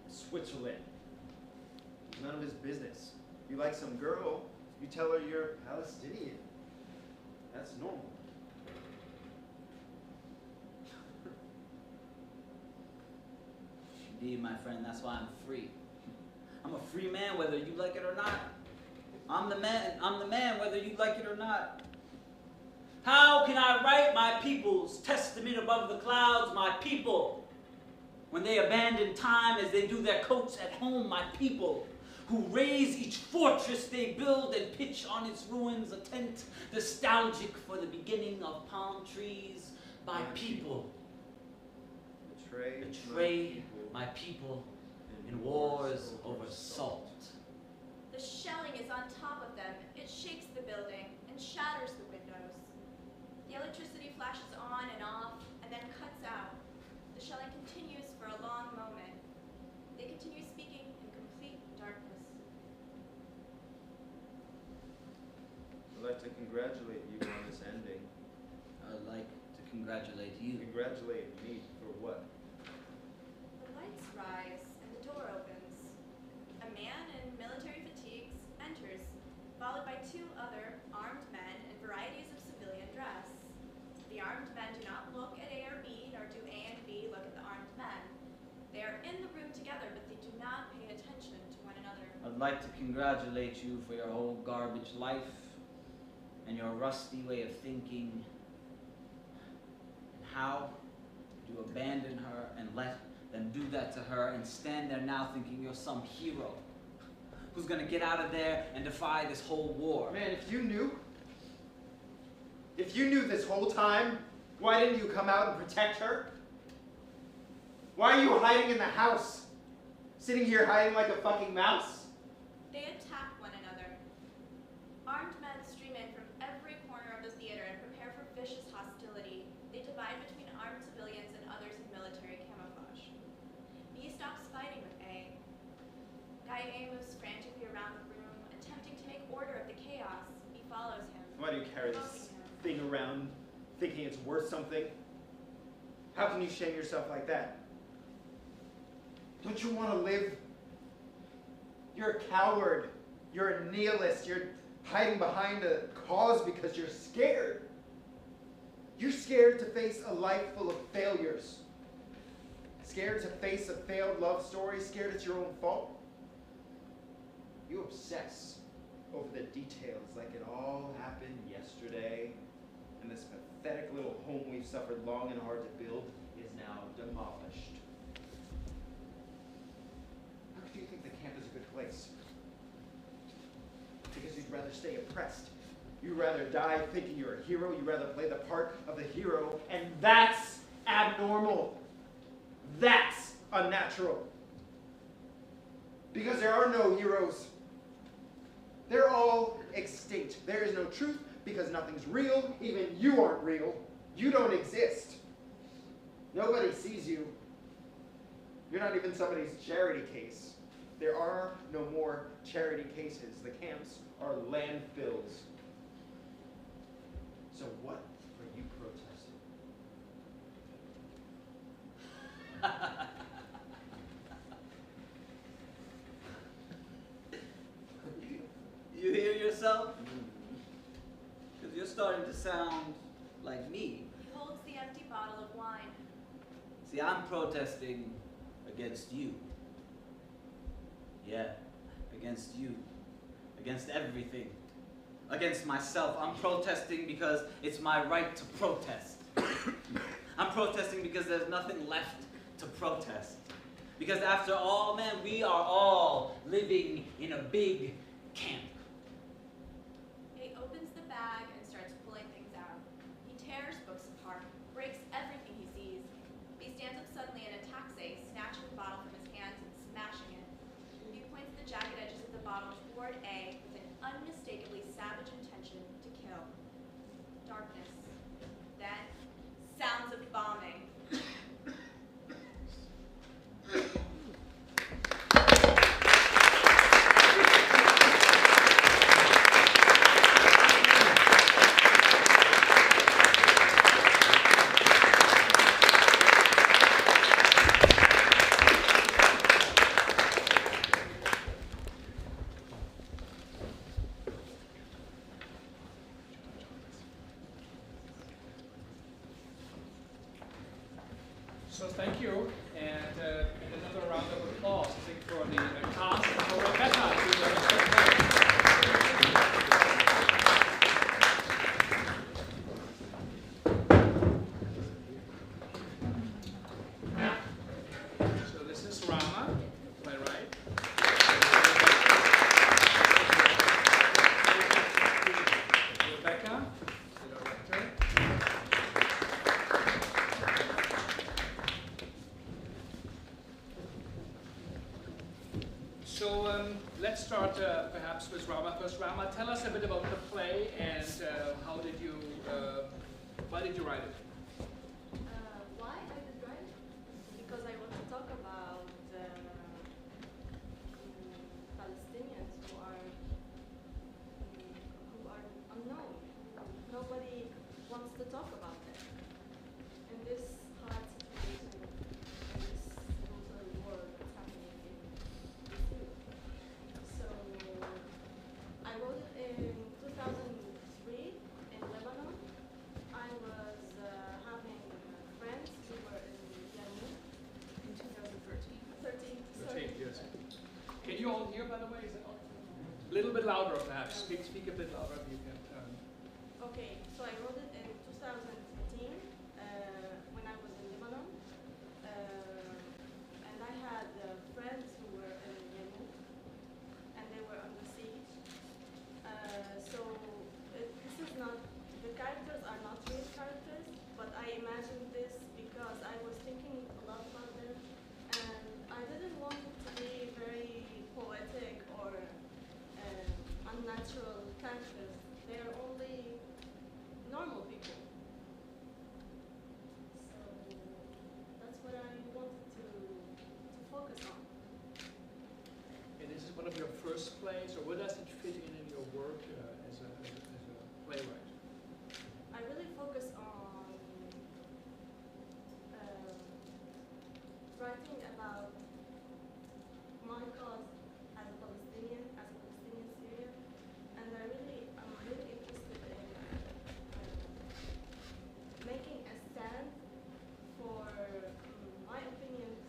Switzerland. It's none of his business. You like some girl, you tell her you're Palestinian. That's normal. Indeed, my friend, that's why I'm free. I'm a free man whether you like it or not. I'm the man whether you like it or not. How can I write my people's testament above the clouds, my people, when they abandon time as they do their coats at home, my people, who raise each fortress they build and pitch on its ruins a tent nostalgic for the beginning of palm trees, my people. Betray my people in wars over salt. The shelling is on top of them. It shakes the building and shatters the windows. The electricity flashes on and off and then cuts out. The shelling continues for a long moment. They continue speaking in complete darkness. I'd like to congratulate you on this ending. I'd like to congratulate you. Congratulate me for what? The lights rise and the door opens. A man in military fatigues enters, followed by two other armed men in varieties of civilian dress. The armed men do not look at A or B, nor do A and B look at the armed men. They are in the room together, but they do not pay attention to one another. I'd like to congratulate you for your whole garbage life and your rusty way of thinking. And how you abandon her and let them do that to her and stand there now thinking you're some hero who's gonna get out of there and defy this whole war. Man, if you knew this whole time, why didn't you come out and protect her? Why are you hiding in the house? Sitting here hiding like a fucking mouse? They attack one another. Armed men stream in from every corner of the theater and prepare for vicious hostility. They divide between armed civilians and others in military camouflage. B stops fighting with A. Guy A moves frantically around the room, attempting to make order of the chaos. B follows him. Why do you carry this thing around thinking it's worth something? How can you shame yourself like that? Don't you want to live? You're a coward. You're a nihilist. You're hiding behind a cause because you're scared. You're scared to face a life full of failures. Scared to face a failed love story? Scared it's your own fault? You obsess over the details like it all happened yesterday, and this pathetic little home we've suffered long and hard to build is now demolished. How could you think the camp is a good place? Because you'd rather stay oppressed. You'd rather die thinking you're a hero. You'd rather play the part of the hero, and that's abnormal. That's unnatural. Because there are no heroes. They're all extinct. There is no truth because nothing's real. Even you aren't real. You don't exist. Nobody sees you. You're not even somebody's charity case. There are no more charity cases. The camps are landfills. So what are you protesting? You hear yourself? Because you're starting to sound like me. He holds the empty bottle of wine. See, I'm protesting against you. Yeah, against you. Against everything. Against myself. I'm protesting because it's my right to protest. I'm protesting because there's nothing left to protest. Because after all, man, we are all living in a big camp. He opens the bag and starts pulling things out. He tears books apart, breaks everything he sees. He stands up suddenly and attacks A, snatching the bottle from his hands and smashing it. He points the jagged edges of the bottle toward A with an unmistakably savage intention to kill. Darkness. Then, sounds of bombing. So thank you, and another round of applause, I think, for the cast and for Rebekah. So this is Rama, playwright. Rebekah, the director. So let's start perhaps with Rama. First, Rama, tell us a bit about the play and why did you write it? Why I did write it? Because I want to talk about Palestinians who are unknown. Nobody wants to talk about them. In this hard situation, in this brutal war that's happening in Syria. So I wrote it in 2003 in Lebanon. I was having friends who were in Yarmouk in 2013. 13 years. Can you all hear, by the way? Is it a little bit louder, perhaps? Speak a bit louder if you can. Okay, so I wrote it in 2013 when I was in Lebanon. And I had friends who were in Yarmouk and they were under siege. So this is not, the characters are not real characters, but I imagined this because I was thinking a lot about them and I didn't want it to be very poetic or unnatural characters. They're only normal people. So that's what I wanted to focus on. And is it one of your first plays, or where does it fit in your work as a playwright? I really focus on writing about my cause as a Palestinian Syrian, and I'm really interested in making a stand for my opinions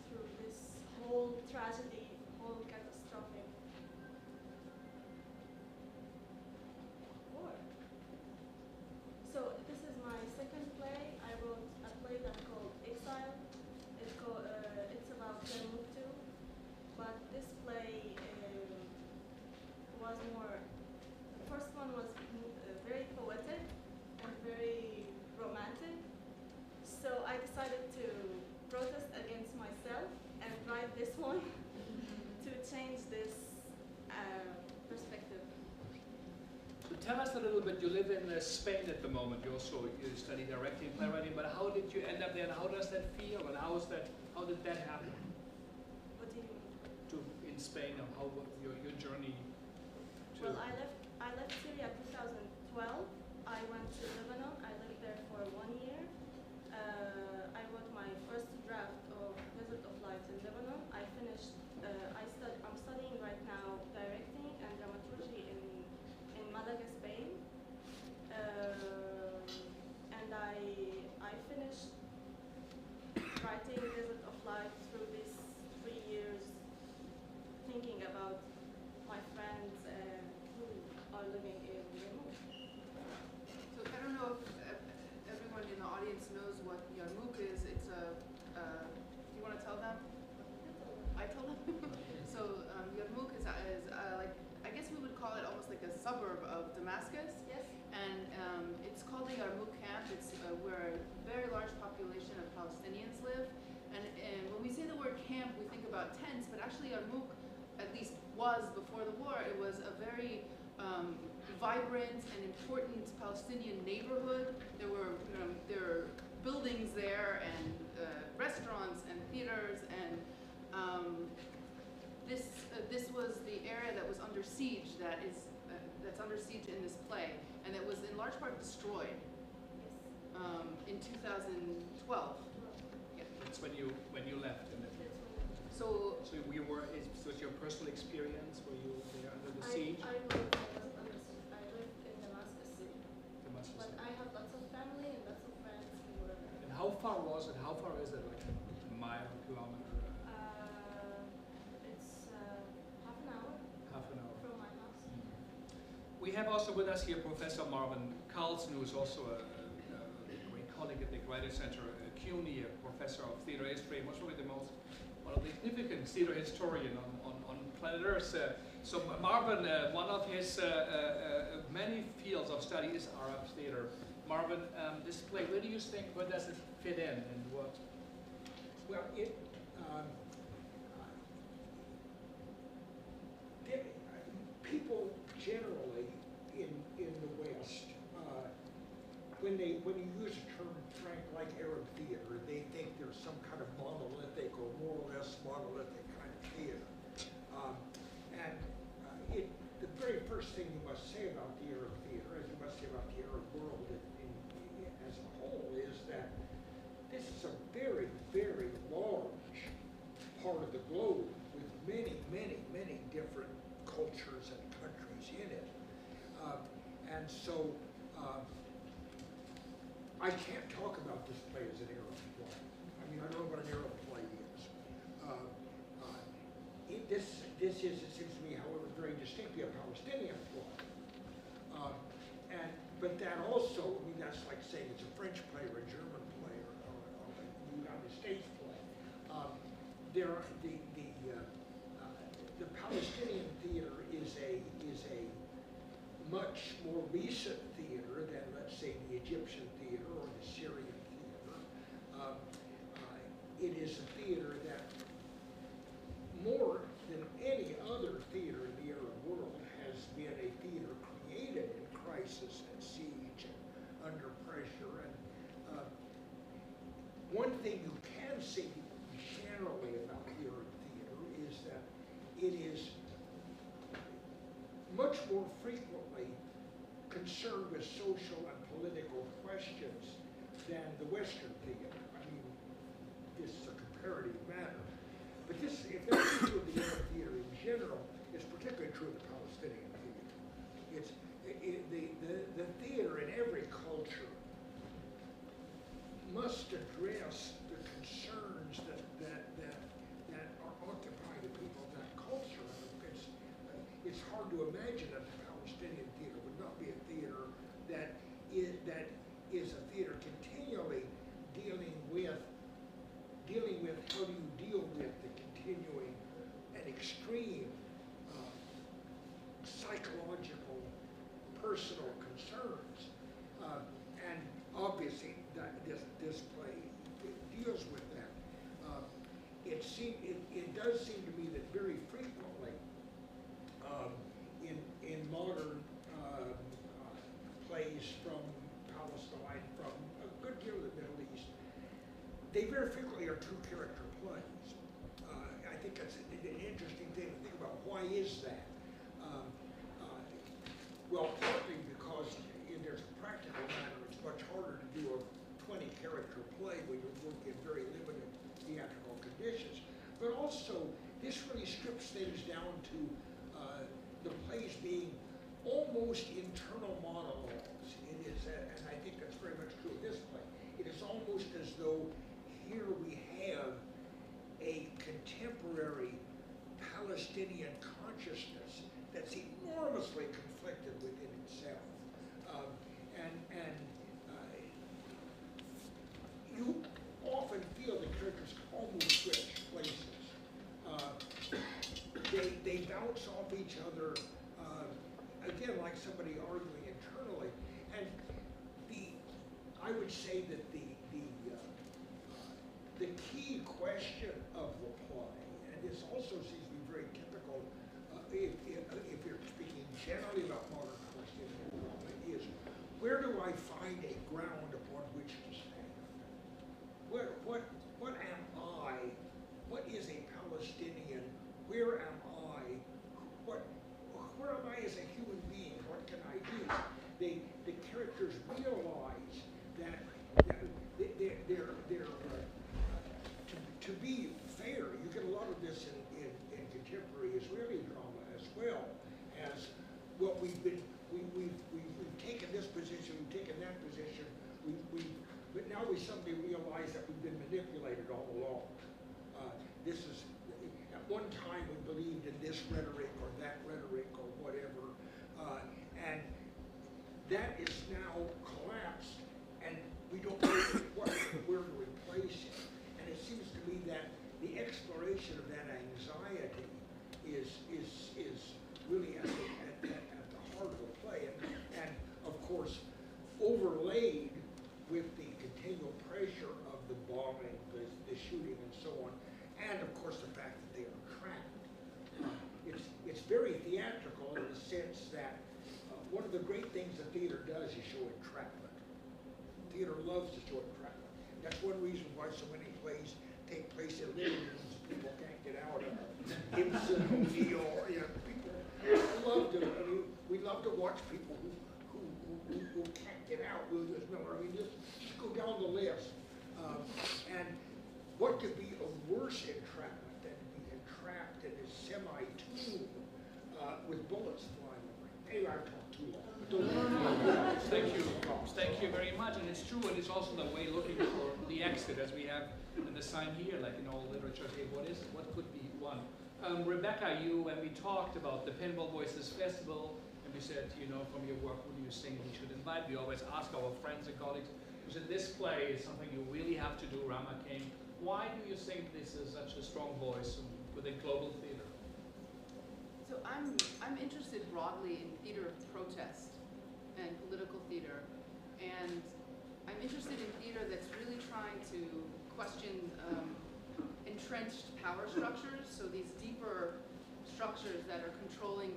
this one to change this perspective. So tell us a little bit, you live in Spain at the moment, you study directing and playwriting, but how did you end up there and how does that feel and how did that happen? What do you mean? In Spain, and how your journey to... Well, I left Syria 2012. I went to Lebanon. I lived there for 1 year. I wrote my first draft of Desert of Light in Lebanon. I finished. I'm studying right now directing and dramaturgy in Malaga, Spain. And I finished writing Desert of Light through these 3 years, thinking about my friends who are living in Yarmouk. So I don't know if everyone in the audience knows what Yarmouk is. It's you want to tell them? I told them. So Yarmouk is like, I guess we would call it almost like a suburb of Damascus. Yes. And it's called the Yarmouk camp. It's where a very large population of Palestinians live. And when we say the word camp, we think about tents, but actually Yarmouk, at least was before the war, it was a very vibrant and important Palestinian neighborhood. There were buildings there and restaurants and theaters, and this was the area that was under siege, that's under siege in this play, and that was in large part destroyed in 2012. Yeah. That's when you left. And So so it's your personal experience where you were there under the siege? I lived in Damascus City. Damascus. But I have lots of family and lots of friends who were there. And how far was it? How far is it? Like a mile, kilometer? It's half an hour Half an hour. from my house. We have also with us here Professor Marvin Carlson, who is also a great colleague at the Theatre Center, a CUNY, a professor of theatre history, most probably one of the significant theatre historian on planet Earth. So Marvin, one of his many fields of study is Arab theatre. Marvin, this play, where does it fit in and what? Well, people generally in the West, when you use a term, Frank, like Arab theater, they think there's some kind of monolithic or more or less monolithic kind of theater. The very first thing you must say about the Arab theater, as you must say about the Arab world as a whole, is that this is a very, very large part of the globe with many, many, many different cultures and countries in it. And so I can't talk about this play as an Arab play. I mean, I don't know what an Arab play is. This is, it seems to me, however, very distinctly a Palestinian play. But that also, I mean, that's like saying it's a French play or a German play or a United States play. The Palestinian theater is a much more recent theater than, let's say, the Egyptian theater or the Syrian theater. It is a theater that, more than any other theater in the Arab world, has been a theater created in crisis and siege and under pressure. And one thing you can say generally about the Arab theater is that it is much more frequently concerned with social and political questions than the Western theater. I mean, this is a comparative matter. But this, if that's true of the Arab theater in general, it's particularly true of the Palestinian theater. The theater in every culture must address the concerns that are occupying the people of that culture. It's hard to imagine that the Palestinian theater would not be a theater that is a theater continually dealing with how do you deal with the continuing and extreme psychological, personal concerns. And obviously this play deals with that. It it does seem to me that very frequently in modern plays from Palestine, from a good deal of the Middle East, they very frequently are two-character plays. I think that's an interesting thing to think about. Why is that? Well, partly because there's a practical matter. It's much harder to do a 20-character play when you're working in very limited theatrical conditions. But also, this really strips things down to the plays being almost internal monologues. It is, and I think that's very much true of this play. It is almost as though here we have a contemporary Palestinian consciousness that's enormously conflicted within itself. You often feel the characters almost switch places. They bounce off each other, again, like somebody arguing internally. And I would say that the key question of the play, and this also seems to be very typical if you're speaking generally about modern Palestinian drama, is where do I find a ground upon which to stand? What am I? What is a Palestinian? Where am I? Where am I as a human being? What can I do? The characters realize that they're to be fair, you get a lot of this in contemporary Israeli drama as well as what we've taken this position, we've taken that position, but now we suddenly realize that we've been manipulated all along. This is, at one time we believed in this rhetoric or that rhetoric or whatever, and that is now collapsed, and we don't know where to replace it. And it seems to me that the exploration of that anxiety is really at the heart of the play, and of course overlaid with the continual pressure of the bombing, the shooting, and so on, and of course the fact that they are trapped. It's very theatrical in the sense that one of the great things that theater does is show entrapment. Theater loves to show entrapment. That's one reason why so many plays take place in living rooms people can't get out of. Ibsen, O'Neill, people love to. I mean, we love to watch people who can't get out. Williams Miller. I mean, just go down the list. And what could be a worse entrapment than to be entrapped in a semi-tomb with bullets flying over? Anyway, I've talked too long. Thank you very much. And it's true, and it's also the way looking for the exit, as we have in the sign here, like in all literature. Hey, what could be one? Rebekah, when we talked about the Pinball Voices Festival, and we said, from your work, who do you think we should invite? We always ask our friends and colleagues. We said, this play is something you really have to do. Rama came. Why do you think this is such a strong voice within global theater? So I'm interested broadly in theater of protest and political theater, and I'm interested in theater that's really trying to question entrenched power structures, so these deeper structures that are controlling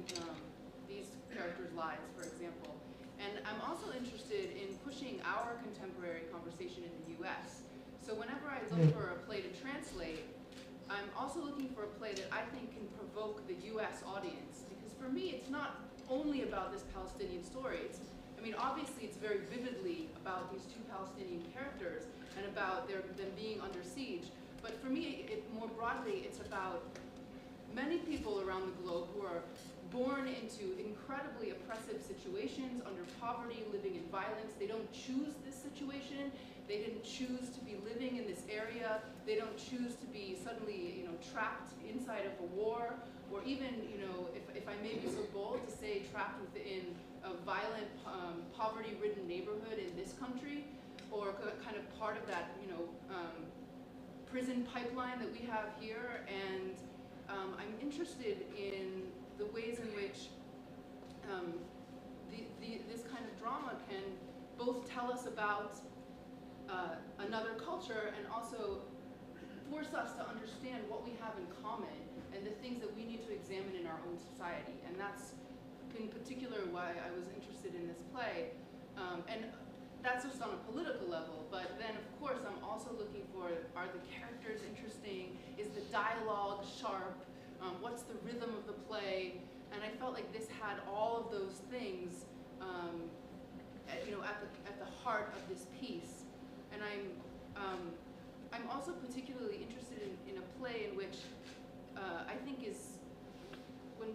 these characters' lives, for example. And I'm also interested in pushing our contemporary conversation in the US. So whenever I look for a play to translate, I'm also looking for a play that I think can provoke the US audience. Because for me, it's not only about this Palestinian story. Obviously it's very vividly about these two Palestinian characters and about them being under siege. But for me, more broadly, it's about many people around the globe who are born into incredibly oppressive situations, under poverty, living in violence. They don't choose this situation. They didn't choose to be living in this area. They don't choose to be suddenly, trapped inside of a war, or even, if I may be so bold to say, trapped within a violent, poverty-ridden neighborhood in this country, or kind of part of that, prison pipeline that we have here. And I'm interested in the ways in which this kind of drama can both tell us about another culture and also force us to understand what we have in common and the things that we need to examine in our own society. And that's in particular why I was interested in this play. And that's just on a political level, but then of course I'm also looking for, are the characters interesting? Is the dialogue sharp? What's the rhythm of the play? And I felt like this had all of those things at the heart of this piece. And I'm also particularly interested in a play in which I think is when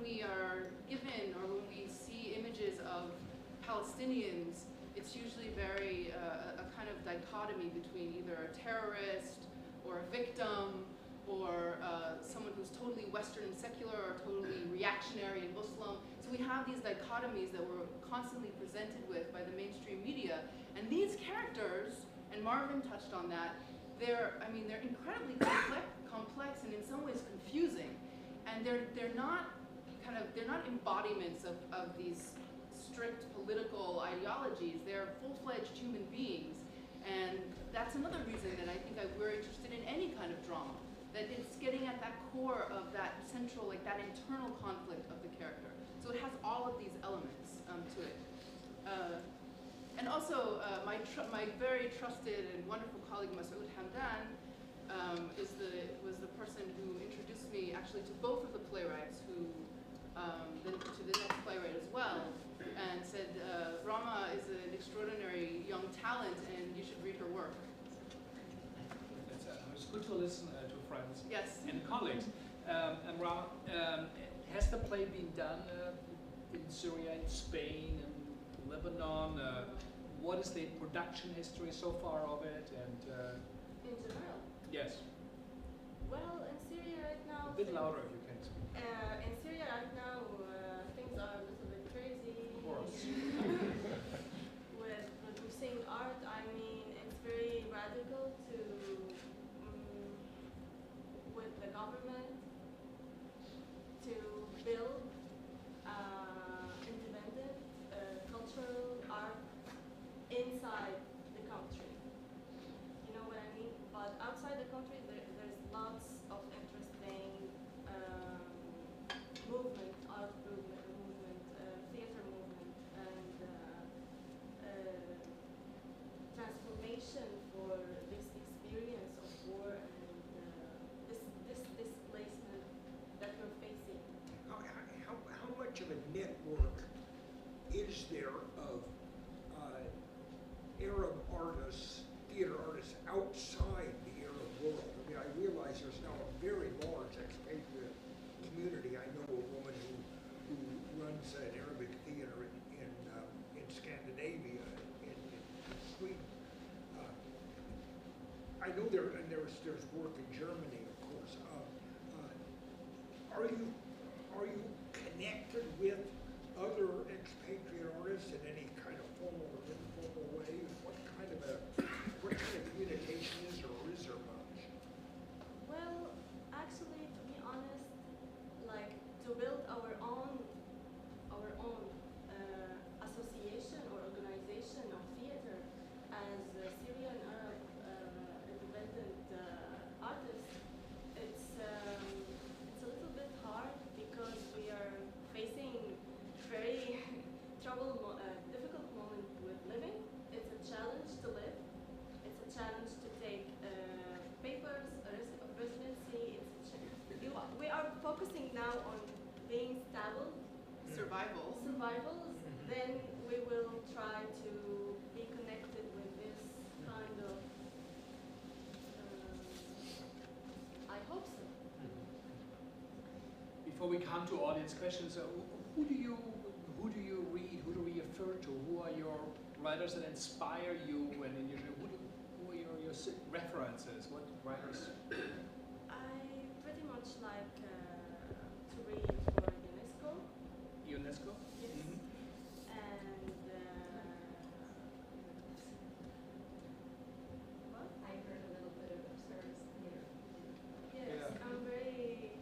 we are given or when we see images of Palestinians, it's usually very a kind of dichotomy between either a terrorist or a victim or someone who's totally Western and secular or totally reactionary and Muslim. So we have these dichotomies that we're constantly presented with by the mainstream media. And these characters, and Marvin touched on that, they're incredibly complex and in some ways confusing. And they're not embodiments of these strict political ideologies. They're full-fledged human beings. And that's another reason that I think we're interested in any kind of drama, that it's getting at that core of that central, like that internal conflict of the character. So it has all of these elements to it. And also, my very trusted and wonderful colleague, Masoud Hamdan, was the person who introduced me actually to both of the playwrights, to the next playwright as well, and said, Rama is an extraordinary young talent and you should read her work. It's good to listen to friends Yes. and colleagues. And Rama, has the play been done in Syria, in Spain, in Lebanon? What is the production history so far of it? And In general, yes, well, in Syria right now, a bit louder if you can speak. in Syria right now, things are a little bit crazy. Of course. With producing art, I mean, it's very radical to, with the government, to build independent cultural art inside the country. You know what I mean? But outside the country, there's lots of interesting movement, art movement, theater movement, and transformation for this experience of war and this displacement that we're facing. How much of a network is there of Arab artists, theater artists outside the Arab world? I mean, I realize there's now a very large expatriate community. I know a woman who runs an Arabic theater in Scandinavia, in Sweden. I know there's work in Germany, of course. Are you connected with other expatriate artists in any kind of formal or informal way? What kind of communication is there, or is there much? Well, actually, to be honest, like to build our own association or organization of theater as Syrian Arab independent artists, it's a little bit hard because we are facing very difficult moment with living. It's a challenge to live. It's a challenge to take papers, of residency. We are focusing now on being stable, Survival. Then we will try to be connected with this kind of. I hope so. Before we come to audience questions, who do you read? Who do we refer to? Who are your writers that inspire you? And who are your references? What writers? I pretty much like to read for UNESCO. UNESCO? Yes. Mhm. And what? I heard a little bit of absurd theater. Yes, Yeah. I'm very,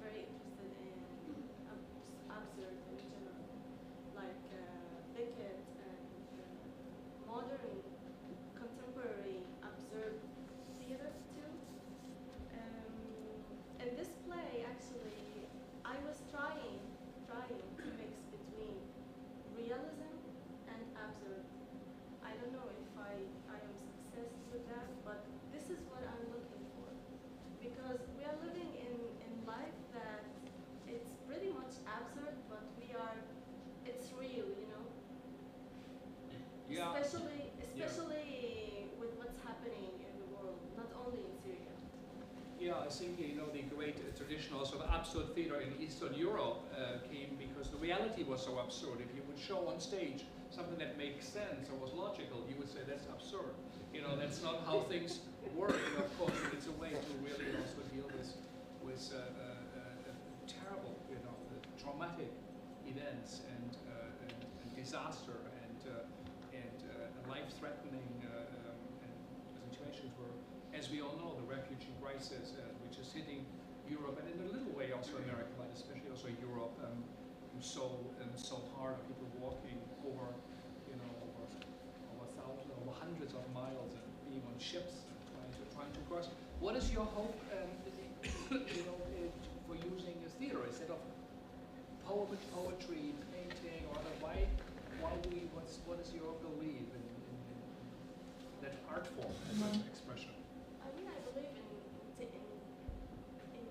very interested in absurd in general, like Beckett and modern, contemporary absurd theater too. Yeah, I think the great tradition also of absurd theater in Eastern Europe came because the reality was so absurd. If you would show on stage something that makes sense or was logical, you would say that's absurd. That's not how things work. Of course, it's a way to really also deal with terrible, traumatic events and disaster and life-threatening situations where, as we all know, the refugee crisis, which is hitting Europe and in a little way also America, but especially also Europe, so hard. People walking over, over thousands, over hundreds of miles, and being on ships, trying to cross. What is your hope, for using a theater instead of poetry, painting, or other? What is your belief in that art form as an expression? I mean, I believe in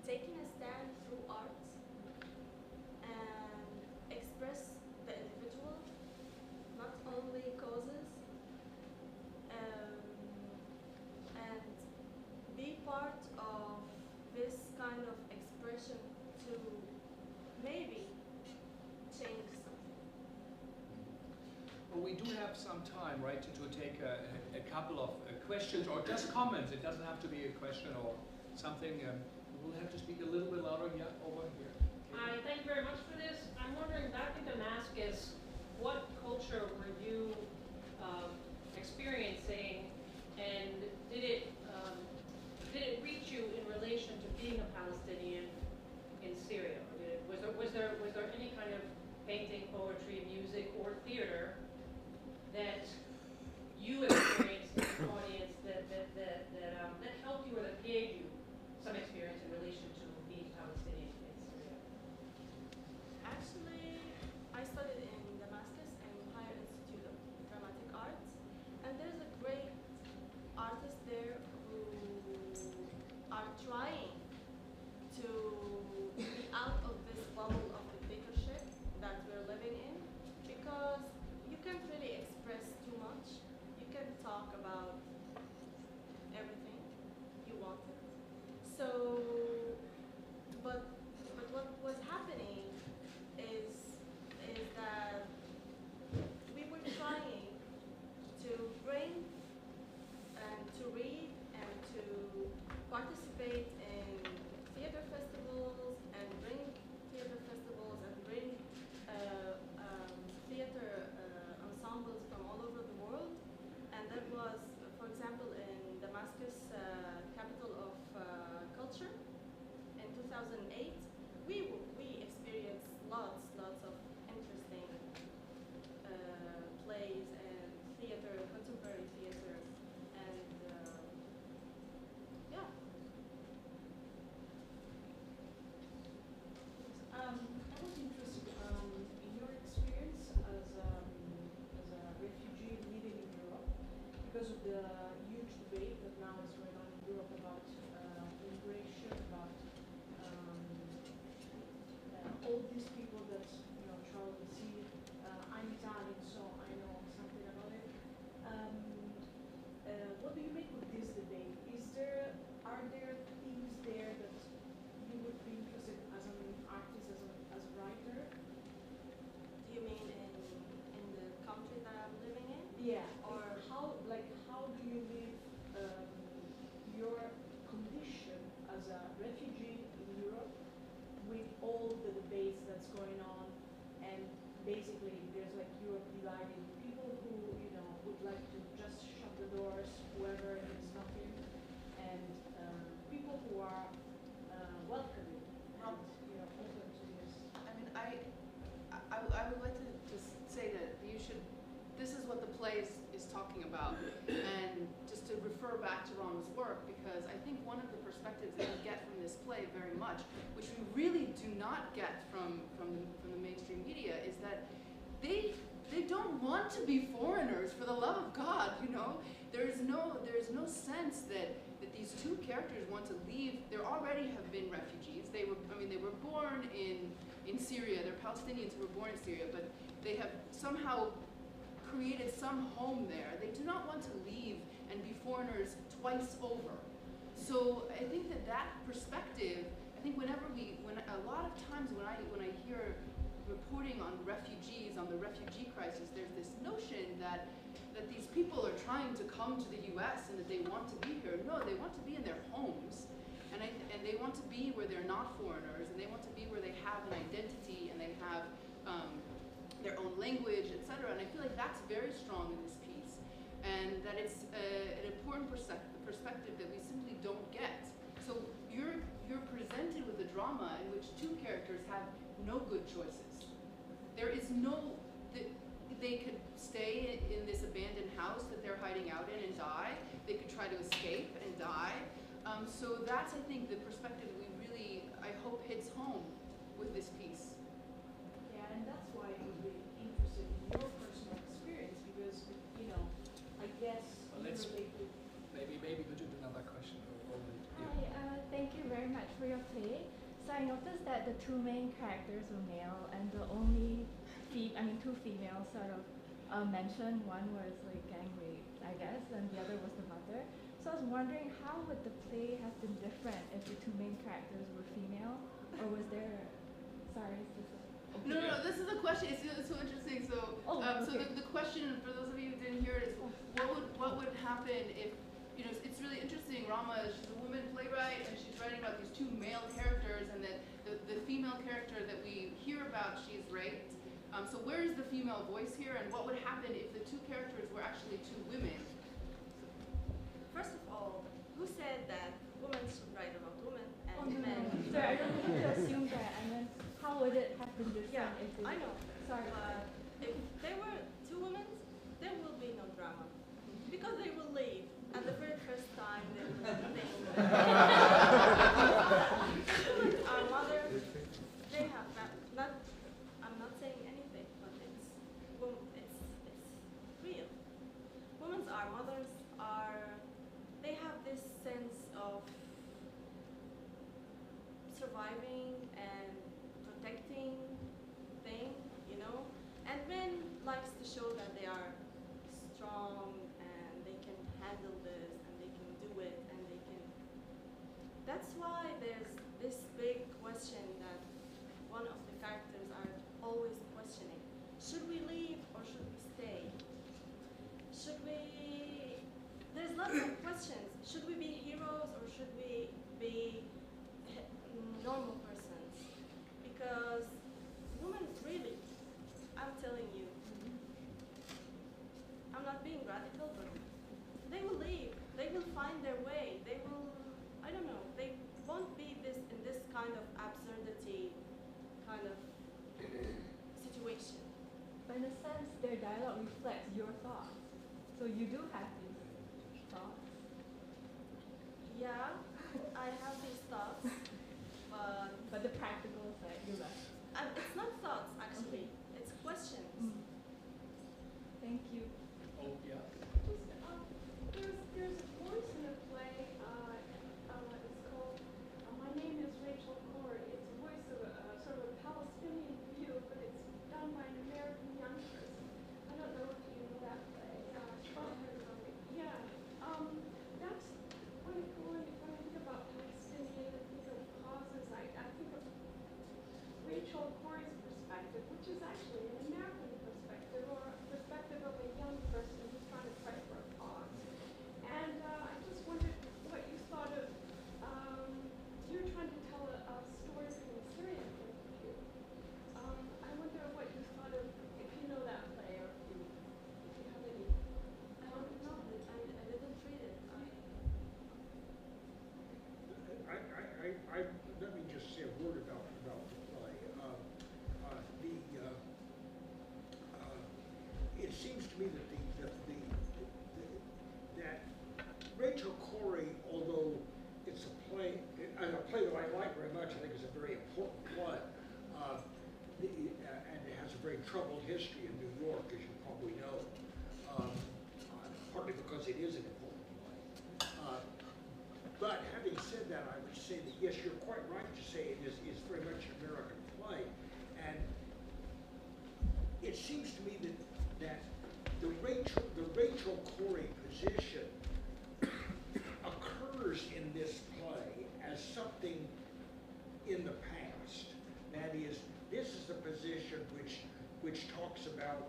taking a stand through art and express the individual, not only causes, and be part of this kind of expression to maybe change something. Well, we do have some time, right, to take a couple of questions or just comments. It doesn't have to be a question or something. We'll have to speak a little bit louder. Yeah, over here. Hi, thank you very much for this. I'm wondering, back in Damascus, what culture were you experiencing, and did it reach you in relation to being a Palestinian in Syria? Or was there any kind of painting, poetry, music, or theater that you experienced in the audience that helped you or that gave you some experience in relation to being Palestinian in Syria? Actually, I studied in Damascus and Higher Institute of Dramatic Arts, and there's a great artist there who are trying to be out of this bubble of dictatorship that we're living in, because you can't really express too much. You can talk about everything you wanted. So, but what was happening is that we were trying to bring and to read and to participate in theater festivals and bring theater festivals and bring theater ensembles from all over the world. And that was, for example, in Damascus, capital of culture, in 2008, we experienced lots of interesting plays and theater, contemporary theater, and yeah. I was interested in your experience as a refugee living in Europe, because of the huge debate that now is going on in Europe about immigration, about all these people that travel the sea. I'm Italian, so I know something about it. What do you make of this debate? Are there things there that you would be interested as an artist, as a writer? Do you mean in the country that I'm living in? Yeah. Or how do you live your condition as a refugee in Europe with all the debates that's going on, and basically there's like Europe divided, people who would like to just shut the doors, whoever is not in, and people who are welcoming and open to this. I mean, I would like to just say that you should, this is what the play is talking about, and just to refer back to Rama's work, because I think one of the perspectives that we get from this play very much, which we really do not get from the mainstream media, is that they don't want to be foreigners, for the love of God, There's no sense that these two characters want to leave. There already have been refugees. They were born in Syria. They're Palestinians who were born in Syria, but they have somehow created some home there. They do not want to leave and be foreigners twice over. So I think that perspective, I think when a lot of times when I hear reporting on refugees, on the refugee crisis, there's this notion that these people are trying to come to the U.S. and that they want to be here. No, they want to be in their homes, and they want to be where they're not foreigners, and they want to be where they have an identity and they have their own language, etc. And I feel like that's very strong in this piece, and that it's an important perspective that we simply don't get. So you're presented with a drama in which two characters have no good choices. There is no, they could stay in this abandoned house that they're hiding out in and die. They could try to escape and die. So that's, I think, the perspective we really, I hope, hits home with this piece. Yeah, and that's why I was really interested in your personal experience, because, you know, I guess Well, let's- Maybe we do another question. Hi, thank you very much for your play. So I noticed that the two main characters were male, and the only two females sort of mentioned. One was like gang raped, I guess, and the other was the mother. So I was wondering, how would the play have been different if the two main characters were female, or was there? Sorry, is this okay? No, this is a question. It's so interesting. So, okay. so the question for those of you who didn't hear it is, what would happen if, you know, it's really interesting. Rama, she's a woman playwright, and she's writing about these two male characters, and that the female character that we hear about, she's raped. So where is the female voice here, and what would happen if the two characters were actually two women? First of all, who said that women should write about women and Oh, no, men? no. Sorry, I don't mean to assume that. And then, how would it have been different Yeah, if they? I know. Sorry. If there were two women, there will be no drama, because they will leave. And the very first time they will think. Our mothers, they have not. I'm not saying anything, but it's real. Women, our mothers they have this sense of surviving and protecting thing, you know. And men likes to show that they are strong and they can handle this and they can do it and they can. That's why there's this big question that one of the characters are always questioning. Should we leave or should we stay? Should we? There's lots of questions. Should we be heroes or should we be normal persons? Because women really, I'm telling you, I'm not being radical, but they will leave. They will find their way. They will, I don't know, they won't be in this kind of absurdity kind of situation. But in a sense, their dialogue reflects your thoughts. So you do have these thoughts. Yeah, I have these thoughts, But the practical side, you left. it's not thoughts actually. It's questions. Thank you. Oh, yeah. There's a voice in a play. It's called My Name is Rachel Corey. It's a voice of a sort of a Palestinian view, but it's done by an American young person. I don't know if you know that play. Yeah. That's when I think about Palestinian, causes. I think of Rachel Corey's perspective, which is actually an American perspective, or a perspective of a young person who's trying to fight for a cause. And I just wondered what you thought of, you're trying to tell a story from a Syrian point of view. I wonder what you thought of, if you know that play, or if you have any. I don't know. I didn't read it. Let me just say a word about the play. It seems to me that Rachel Corey, although it's a play that I like very much, I think it's a very important play, and it has a very troubled history in New York, as you probably know, partly because it is an important play. But having said that, I would say that yes, you're quite right to say it is very much an American play, and it seems to me that the Rachel Corey position occurs appears in this play as something in the past. That is, this is a position which talks about,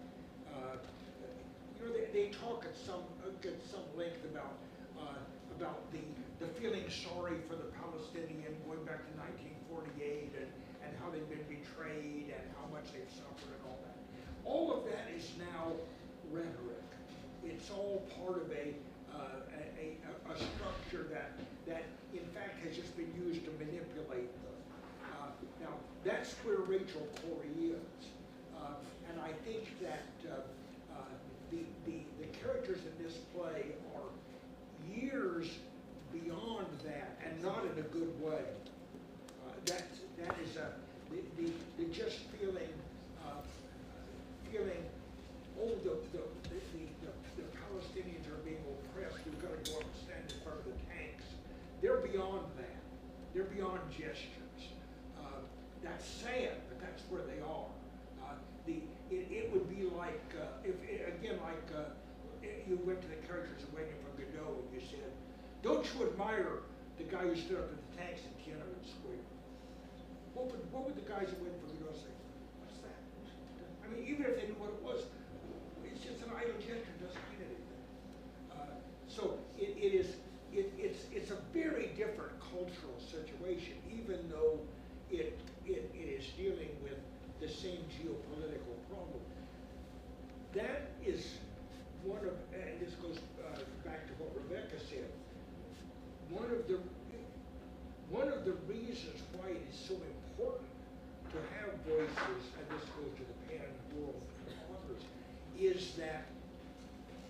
you know, they talk at some length about the feeling sorry for the Palestinian going back to 1948 and how they've been betrayed and how much they've suffered and all that. All of that is now rhetoric. It's all part of a structure that in fact has just been used to manipulate them. Now that's where Rachel Corrie is, and I think that the characters in this play are years beyond that, and not in a good way. That is the just feeling oh, the Palestinians are being oppressed, we've got to go up and stand in front of the tanks. They're beyond that. They're beyond gestures. That's sad, but that's where they are. It would be like, if you went to the characters of Waiting for Godot and you said, don't you admire the guy who stood up at the tanks in Tiananmen Square? What would the guys at Waiting for Godot say? What's that? I mean, even if they knew what it was, it's just an idle gesture, doesn't mean anything. So it's a very different cultural situation, even though it is dealing with the same geopolitical problem. That is one of, and this goes back to what Rebekah said, one of the reasons why it is so important to have voices, and this goes to the pan-world authors, is that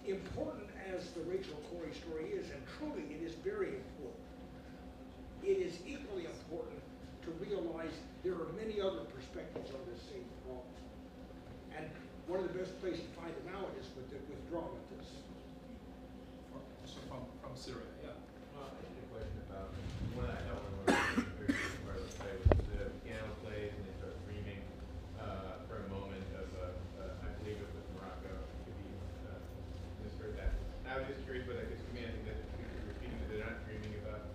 important as the Rachel Corrie story is, and truly it is very important, it is equally important to realize there are many other perspectives on this same problem. And one of the best places to find them out is with dramatists. So from Syria, yeah. I had a question about one that I know one of the part of the play was the piano plays and they start dreaming for a moment of I believe it was Morocco. Could be misheard that. And I was just curious whether because to me I think that you're repeating that they're not dreaming about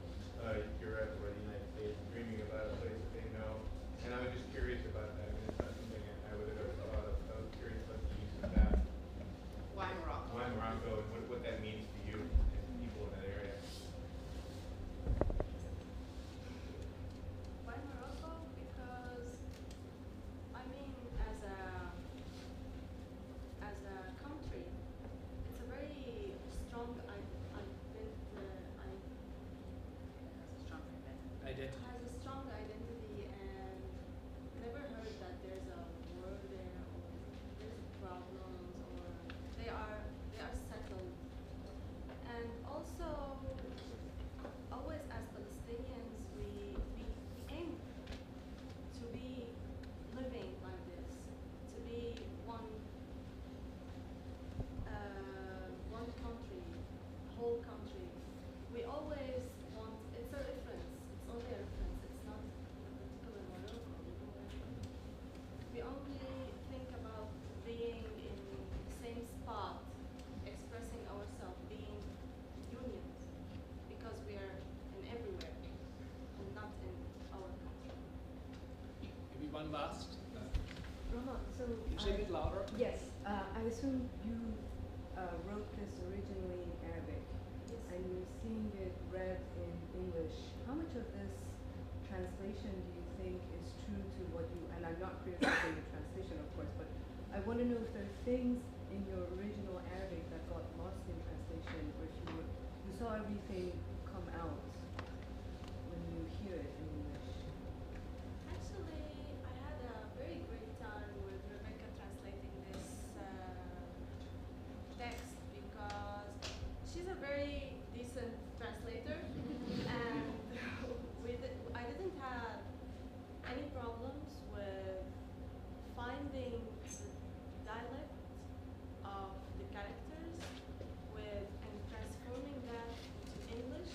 Europe or the United States, dreaming about a place that they know. And I was just curious about that. I mean, it's not something I would have ever thought of. I was curious about the use of that. Why Morocco? Why Morocco and what that means to you and people in that area. Why Morocco? Because, I mean, as a country, it's a very strong Identity. has a strong identity, and never heard that there's a war there or there's problems or they are settled. And also, always as Palestinians, we aim to be living like this, to be one country, whole country. We always want, it's a reference, it's only a reference, it's not a particular Morocco. We only think about being in the same spot, expressing ourselves, being unions, because we are in everywhere and not in our country. Maybe one last. Rama, so Can you say a bit louder? yes, I assume you wrote this originally in Arabic, Yes. and you're seeing it read in English. How much of this translation do you think is true to what you? And I'm not criticizing the translation, of course, but I want to know if there are things in your original Arabic that got lost in translation, or if you saw everything come out when you hear it in English. Actually, I had a very great time with Rebekah translating this text because she's a very decent translator, and I didn't have any problems with finding the dialect of the characters and transforming that into English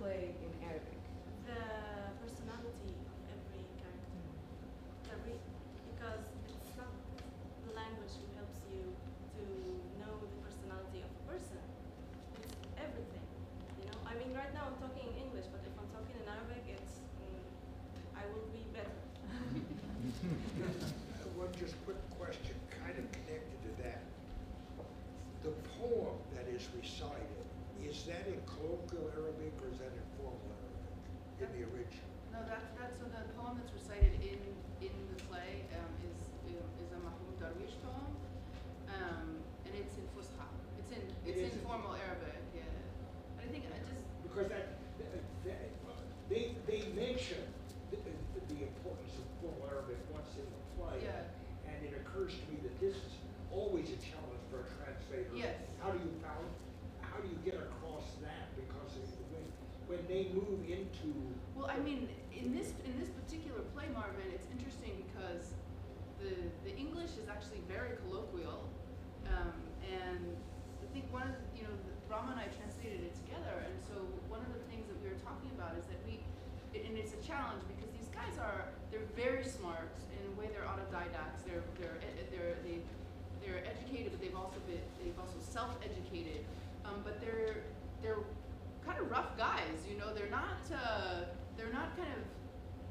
play in Arabic? The personality of every character. Because it's not the language who helps you to know the personality of a person. It's everything. You know, I mean, right now I'm talking in English, but if I'm talking in Arabic, it's I will be better. One just quick question, kind of connected to that. The poem that is recited, is that in colloquial Arabic or is that in formal Arabic in the original? No, that's so the poem that's recited in the play is a Mahmoud Darwish poem, and it's in Fusha. It's in formal Arabic, yeah. And I think I just Because they mention the importance of formal Arabic once in the play, Yeah. and it occurs to me that this is always a challenge for a translator. Yes. How do you get across that? Because when they move into Well, I mean, in this particular play, Marvin, it's interesting because the English is actually very colloquial, and I think one of the, Rama and I translated it together, and so one of the things that we were talking about is that and it's a challenge because these guys they're very smart in a way. They're autodidacts. They're educated, but they've also self-educated, but they're kind of rough guys, they're not kind of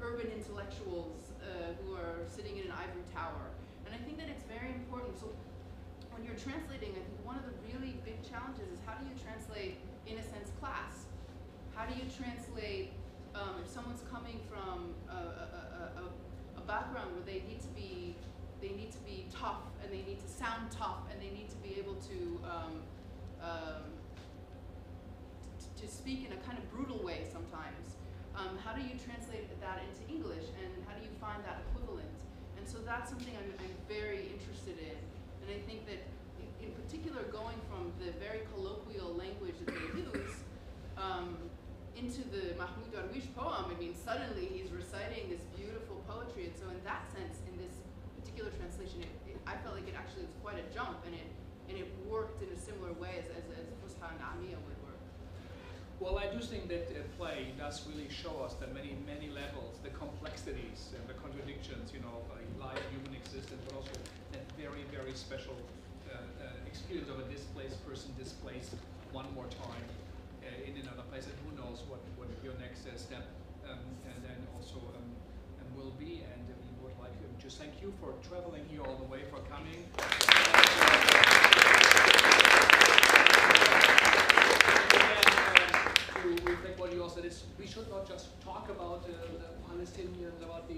urban intellectuals who are sitting in an ivory tower. And I think that it's very important. So when you're translating, I think one of the really big challenges is how do you translate, in a sense, class? How do you translate if someone's coming from a background where they need to be tough and they need to sound tough and they need to be able to speak in a kind of brutal way sometimes. How do you translate that into English, and how do you find that equivalent? And so that's something I'm very interested in. And I think that in particular going from the very colloquial language that they use into the Mahmoud Darwish poem, I mean, suddenly he's reciting this beautiful poetry. And so in that sense, in this particular translation, I felt like it actually was quite a jump, and it worked in a similar way as Fusha and Amiya would work. Well, I do think that play does really show us that many levels, the complexities and the contradictions, of life, human existence, but also that very, very special experience of a displaced person displaced one more time in another place, and who knows what your next step and then also will be. And we would like to just thank you for traveling here all the way, for coming. To reflect what you all said, is we should not just talk about the Palestinians, about the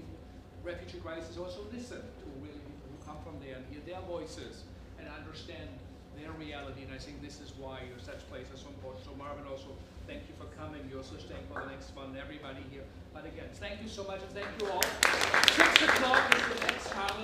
refugee crisis, also listen to really people who come from there and hear their voices and understand their reality. And I think this is why such places are so important. So Marvin, also thank you for coming. You're also staying for the next one, everybody here. But again, thank you so much, and thank you all. 6 o'clock is the next panel.